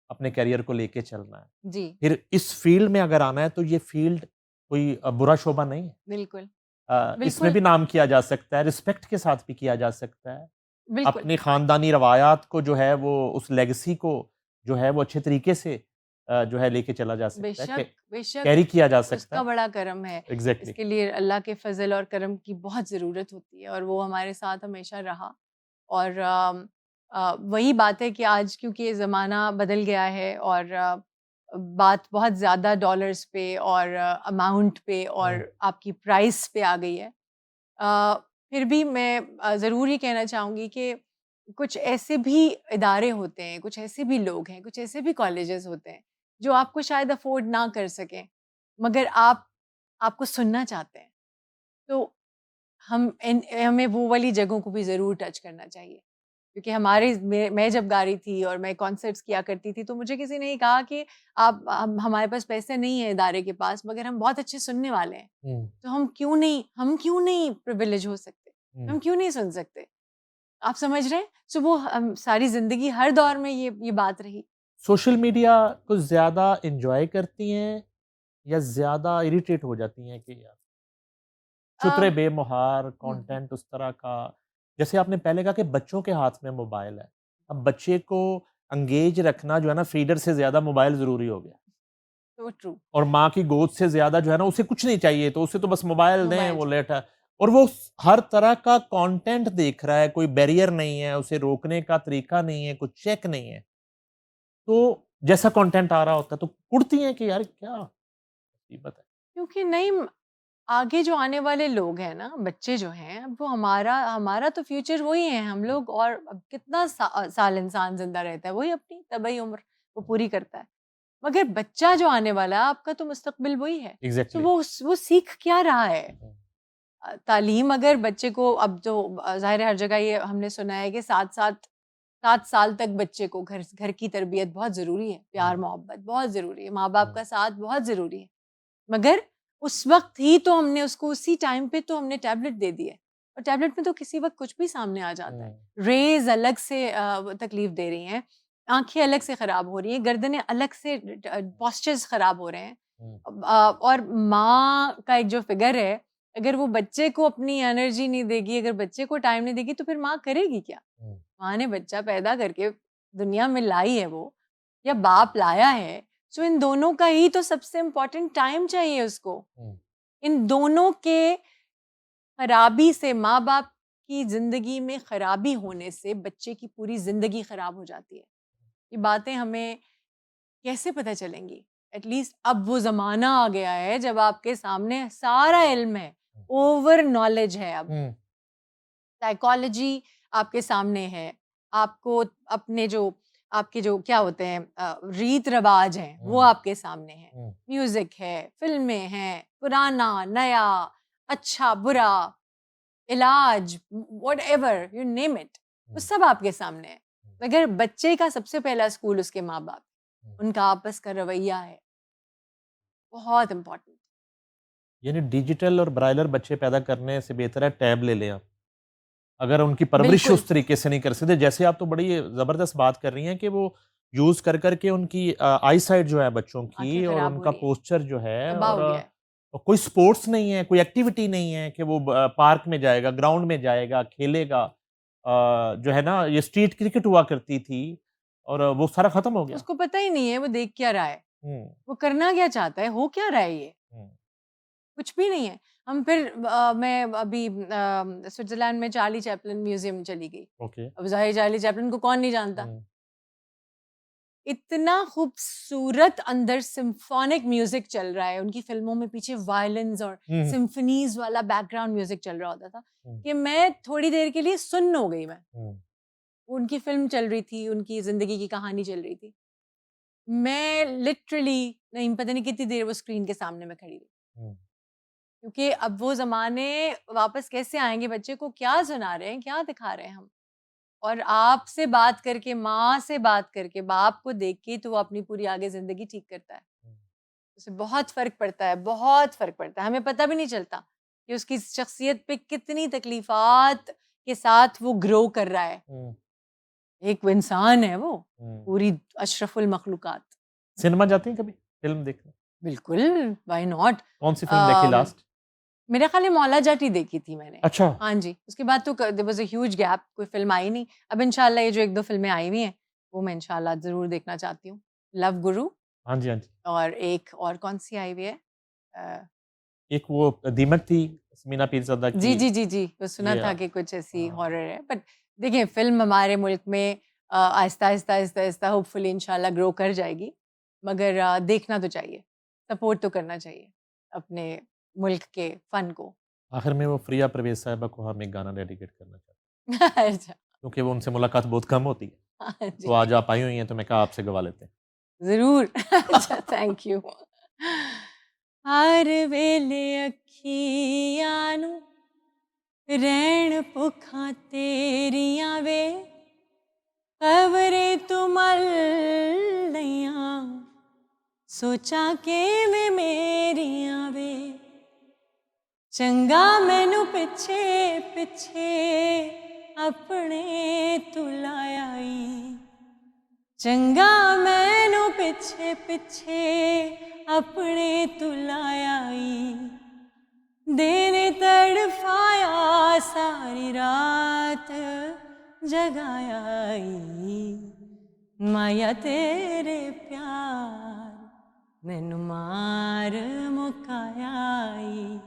अपने करियर को लेके चलना है। जी, फिर इस फ़ील्ड में अगर आना है तो ये फ़ील्ड कोई बुरा शोबा नहीं है। बिल्कुल, इसमें बिल्कुल, भी नाम किया जा सकता है, रिस्पेक्ट के साथ भी किया जा सकता है। बिल्कुल। अपनी ख़ानदानी रवायात को जो है वो उस लेगेसी को जो है वो अच्छे तरीके से जो है लेके चला जा सकता है, बेशक, बेशक कैरी किया जा सकता उसका है। बड़ा करम है। एग्ज़ैक्टली। इसके लिए अल्लाह के फ़ज़ल और करम की बहुत ज़रूरत होती है और वो हमारे साथ हमेशा रहा। और वही बात है कि आज क्योंकि ये ज़माना बदल गया है और बात बहुत ज़्यादा डॉलर्स पे और अमाउंट पे हुँ, और आपकी प्राइस पे आ गई है। अ, फिर भी मैं ज़रूर ये कहना चाहूँगी कि कुछ ऐसे भी इदारे होते हैं, कुछ ऐसे भी लोग हैं, कुछ ऐसे भी कॉलेजेस होते हैं जो आपको शायद अफोर्ड ना कर सकें, मगर आपको सुनना चाहते हैं। तो हमें वो वाली जगहों को भी ज़रूर टच करना चाहिए, क्योंकि मैं जब गा रही थी और मैं कॉन्सर्ट्स किया करती थी, तो मुझे किसी ने कहा कि आप हमारे पास पैसे नहीं है इदारे के पास, मगर हम बहुत अच्छे सुनने वाले हैं, तो हम क्यों नहीं प्रिविलेज हो सकते, हम क्यों नहीं सुन सकते? आप समझ रहे हैं? सो वो सारी ज़िंदगी हर दौर में ये बात रही। सोशल मीडिया को ज़्यादा एन्जॉय करती हैं या ज़्यादा इरिटेट हो जाती हैं कि यार चुतरे अ, बेमुहार हुँ, कंटेंट उस तरह का? जैसे आपने पहले कहा कि बच्चों के हाथ में मोबाइल है। अब बच्चे को एंगेज रखना जो है ना फीडर से ज़्यादा मोबाइल ज़रूरी हो गया। So true. और माँ की गोद से ज़्यादा जो है ना उसे कुछ नहीं चाहिए, तो उसे तो बस मोबाइल दें, मोबाइल वो चाहिए। लेटा और वो हर तरह का कंटेंट देख रहा है, कोई बैरियर नहीं है, उसे रोकने का तरीका नहीं है, कुछ चेक नहीं है। तो जैसा कंटेंट आ रहा होता है तो कुड़ती हैं कि यार क्या मुसीबत है। क्योंकि नहीं, आगे जो आने वाले लोग हैं ना, बच्चे जो हैं, अब वो हमारा तो फ्यूचर वही है हम लोग, और अब कितना साल इंसान ज़िंदा रहता है, वही अपनी तबाही उम्र वो पूरी करता है। मगर बच्चा जो आने वाला है, आपका तो मुस्तकबिल वही है। तो एग्ज़ैक्टली। वो सीख क्या रहा है? तालीम अगर बच्चे को अब तो ज़ाहिर है हर जगह ये हमने सुना है कि 7 साल तक बच्चे को घर घर की तरबियत बहुत ज़रूरी है, प्यार मोहब्बत बहुत ज़रूरी है, माँ-बाप का साथ बहुत ज़रूरी है। मगर उस वक़्त ही तो हमने उसको उसी टाइम पे तो हमने टैबलेट दे दी है, और टैबलेट में तो किसी वक़्त कुछ भी सामने आ जाता है। रेज़ अलग से तकलीफ़ दे रही हैं, आँखें अलग से ख़राब हो रही हैं, गर्दनें अलग से पोस्चर्स ख़राब हो रहे हैं। और माँ का एक जो फ़िगर है, अगर वो बच्चे को अपनी एनर्जी नहीं देगी, अगर बच्चे को टाइम नहीं देगी, तो फिर माँ करेगी क्या? माँ ने बच्चा पैदा करके दुनिया में लाई है वो, या बाप लाया है, सो इन दोनों का ही तो सबसे इम्पोर्टेंट टाइम चाहिए उसको। इन दोनों के खराबी से, माँ-बाप की ज़िंदगी में खराबी होने से बच्चे की पूरी ज़िंदगी खराब हो जाती है। ये बातें हमें कैसे पता चलेंगी? एटलीस्ट अब वो ज़माना आ गया है जब आपके सामने सारा इल्म है, ओवर नॉलेज है अब। साइकोलॉजी आपके सामने है, आपको अपने जो आपके जो क्या होते हैं रीत-रिवाज हैं, वो आपके सामने हैं। म्यूज़िक है, फ़िल्में हैं, पुराना, नया, अच्छा, बुरा, इलाज, व्हाटएवर यू नेम इट, वो सब आपके सामने है। मगर बच्चे का सबसे पहला स्कूल उसके माँ-बाप, उनका आपस का रवैया है, बहुत इम्पोर्टेंट। यानी डिजिटल और ब्राइलर बच्चे पैदा करने से बेहतर है टैब ले लें आप। अगर उनकी परवरिश बिल्कुल, उस तरीके से नहीं कर सकते, जैसे आप तो बड़ी ज़बरदस्त बात कर रही हैं कि वो यूज़ कर के उनकी आई साइट जो है बच्चों आँखें की और खराब हो उनका रही हैं, पोस्चर जो है तबाह हो गया है। और कोई स्पोर्ट्स नहीं है, कोई एक्टिविटी नहीं है कि वो पार्क में जाएगा, ग्राउंड में जाएगा, खेलेगा। जो है ना ये स्ट्रीट क्रिकेट हुआ करती थी और वो सारा खत्म हो गया। उसको पता ही नहीं है वो देख क्या रहा है, हुँ, वो करना क्या चाहता है, हो क्या रहा है ये? हुँ, कुछ भी नहीं है। हम फिर मैं अभी स्विट्ज़रलैंड में चार्ली चैपलिन म्यूज़ियम चली गई। ओके। अब ज़ाहिर चार्ली चैपलिन को कौन नहीं जानता? हुँ, इतना खूबसूरत अंदर सिम्फोनिक म्यूज़िक चल रहा है, उनकी फ़िल्मों में पीछे वायलिन्स और हुँ, सिम्फनीज़ वाला बैकग्राउंड म्यूज़िक चल रहा होता था, हुँ, कि मैं थोड़ी देर के लिए सुन्न हो गई मैं। हुँ, उनकी फ़िल्म चल रही थी, उनकी ज़िंदगी की कहानी चल रही थी। मैं लिटरली नहीं पता नहीं कितनी देर वो स्क्रीन के सामने मैं खड़ी रही। हुँ, क्योंकि अब वो ज़माने वापस कैसे आएँगे, बच्चे को क्या सुना रहे हैं, क्या दिखा रहे हैं हम? और आपसे बात करके, माँ से बात करके, बाप को देख के तो वो अपनी पूरी आगे ज़िंदगी ठीक करता है। उससे बहुत फ़र्क पड़ता है, बहुत फ़र्क पड़ता है। हमें पता भी नहीं चलता कि उसकी शख्सियत पे कितनी तकलीफ़ात के साथ वो ग्रो कर रहा है। हुँ, एक वो इंसान है वो, हुँ। पूरी अशरफुल मखलूक़ात। सिनेमा जाती हैं कभी फ़िल्म देखने? बिल्कुल, व्हाई नॉट? कौन-सी फ़िल्म देखी अम लास्ट? मेरा ख़्याल है मौला जाट ही देखी थी मैंने। अच्छा। हाँ जी, उसके बाद तो there was a huge gap, कोई फ़िल्म आई नहीं। अब इंशाल्लाह ये जो 1-2 फ़िल्में आई हुई हैं, वो मैं इंशाल्लाह ज़रूर देखना चाहती हूँ। लव गुरु, हाँ जी, हाँ जी। और एक और कौन-सी आई हुई है? अ, एक वो दीमक थी, समीना पीरज़ादा जी, की। जी, जी, जी, वो सुना ये था कि कुछ ऐसी हाँ। हॉरर है। बट देखिए, फ़िल्म हमारे मुल्क में आहिस्ता, आहिस्ता, आहिस्ता, आहिस्ता होपफुली इंशाल्लाह ग्रो कर जाएगी। मगर देखना तो चाहिए, सपोर्ट तो करना चाहिए अपने मुल्क के फ़न को। आखिर में वो प्रिया परवेज़ साहिबा को हम एक गाना डेडिकेट करना चाहते हैं। अच्छा। क्योंकि वो उनसे मुलाकात बहुत कम होती है, हाँ तो जी, आज आप आई हुई हैं तो मैं कहा आपसे गवा लेते हैं। जरूर। अच्छा, थैंक यू। हर वेले अखियां नू रैन भुखां तेरियां वे, खबरें तू मल लईयां, सोचा किवें मेरियां वे। चंगा मैनू पिछे पिछे अपने तू लाया ई, चंगा मैनू पिछे पिछे अपने तू लाया ई, दिन तड़फाया सारी रात जगाया ई, माया तेरे प्यार मैनू मार मुकाया ई,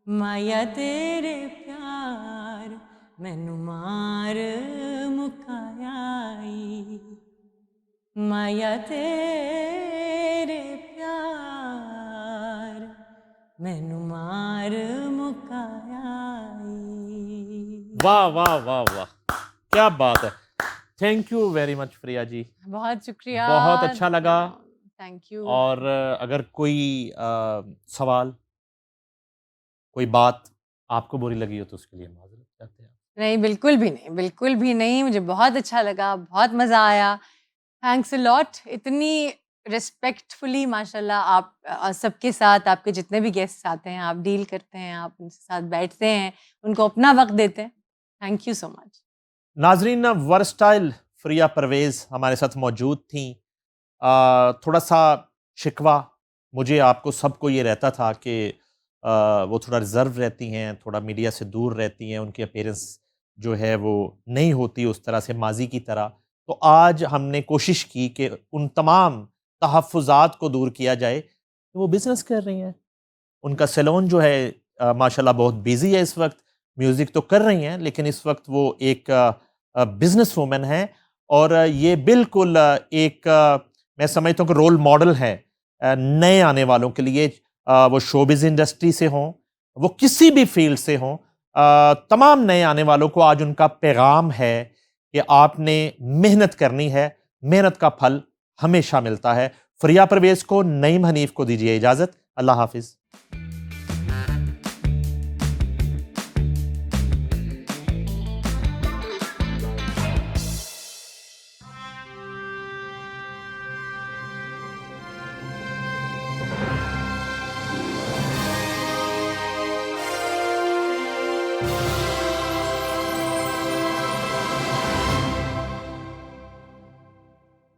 माया तेरे प्यार मैनू मार मुकाया ई, माया तेरे प्यार मैनू मार मुकाया ई। वाह वाह वाह वाह, क्या बात है। Thank you very much Priya ji, बहुत शुक्रिया। बहुत अच्छा लगा। Thank you. और अगर कोई सवाल, कोई बात आपको बुरी लगी हो तो उसके लिए माजरत चाहते हैं। नहीं, बिल्कुल भी नहीं, बिल्कुल भी नहीं। मुझे बहुत अच्छा लगा, बहुत मज़ा आया। Thanks a lot. इतनी रिस्पेक्टफुली माशाल्लाह आप सबके साथ, आपके जितने भी गेस्ट्स आते हैं, आप डील करते हैं, आप उनके साथ बैठते हैं, उनको अपना वक़्त देते हैं। Thank you so much. नाजरीन, वर्सटाइल प्रिया परवेज़ हमारे साथ मौजूद थी। थोड़ा सा शिकवा मुझे आपको सबको ये रहता था कि वो थोड़ा रिज़र्व रहती हैं, थोड़ा मीडिया से दूर रहती हैं, उनकी अपीयरेंस जो है वो नहीं होती उस तरह से माजी की तरह। तो आज हमने कोशिश की कि उन तमाम तहफ़्फ़ुज़ात को दूर किया जाए कि वो बिज़नेस कर रही हैं। उनका सैलून जो है माशाल्लाह बहुत बिज़ी है इस वक्त। म्यूज़िक तो कर रही हैं लेकिन इस वक्त वो एक बिज़नेस वूमन हैं, और ये बिल्कुल मैं समझता हूँ कि रोल मॉडल है नए आने वालों के लिए। वो शोबिज़ इंडस्ट्री से हों, वो किसी भी फील्ड से हों, तमाम नए आने वालों को आज उनका पैगाम है कि आपने मेहनत करनी है, मेहनत का फल हमेशा मिलता है। फ़रिया परवेज़ को, नईम हनीफ़ को दीजिए इजाज़त। अल्लाह हाफ़िज़।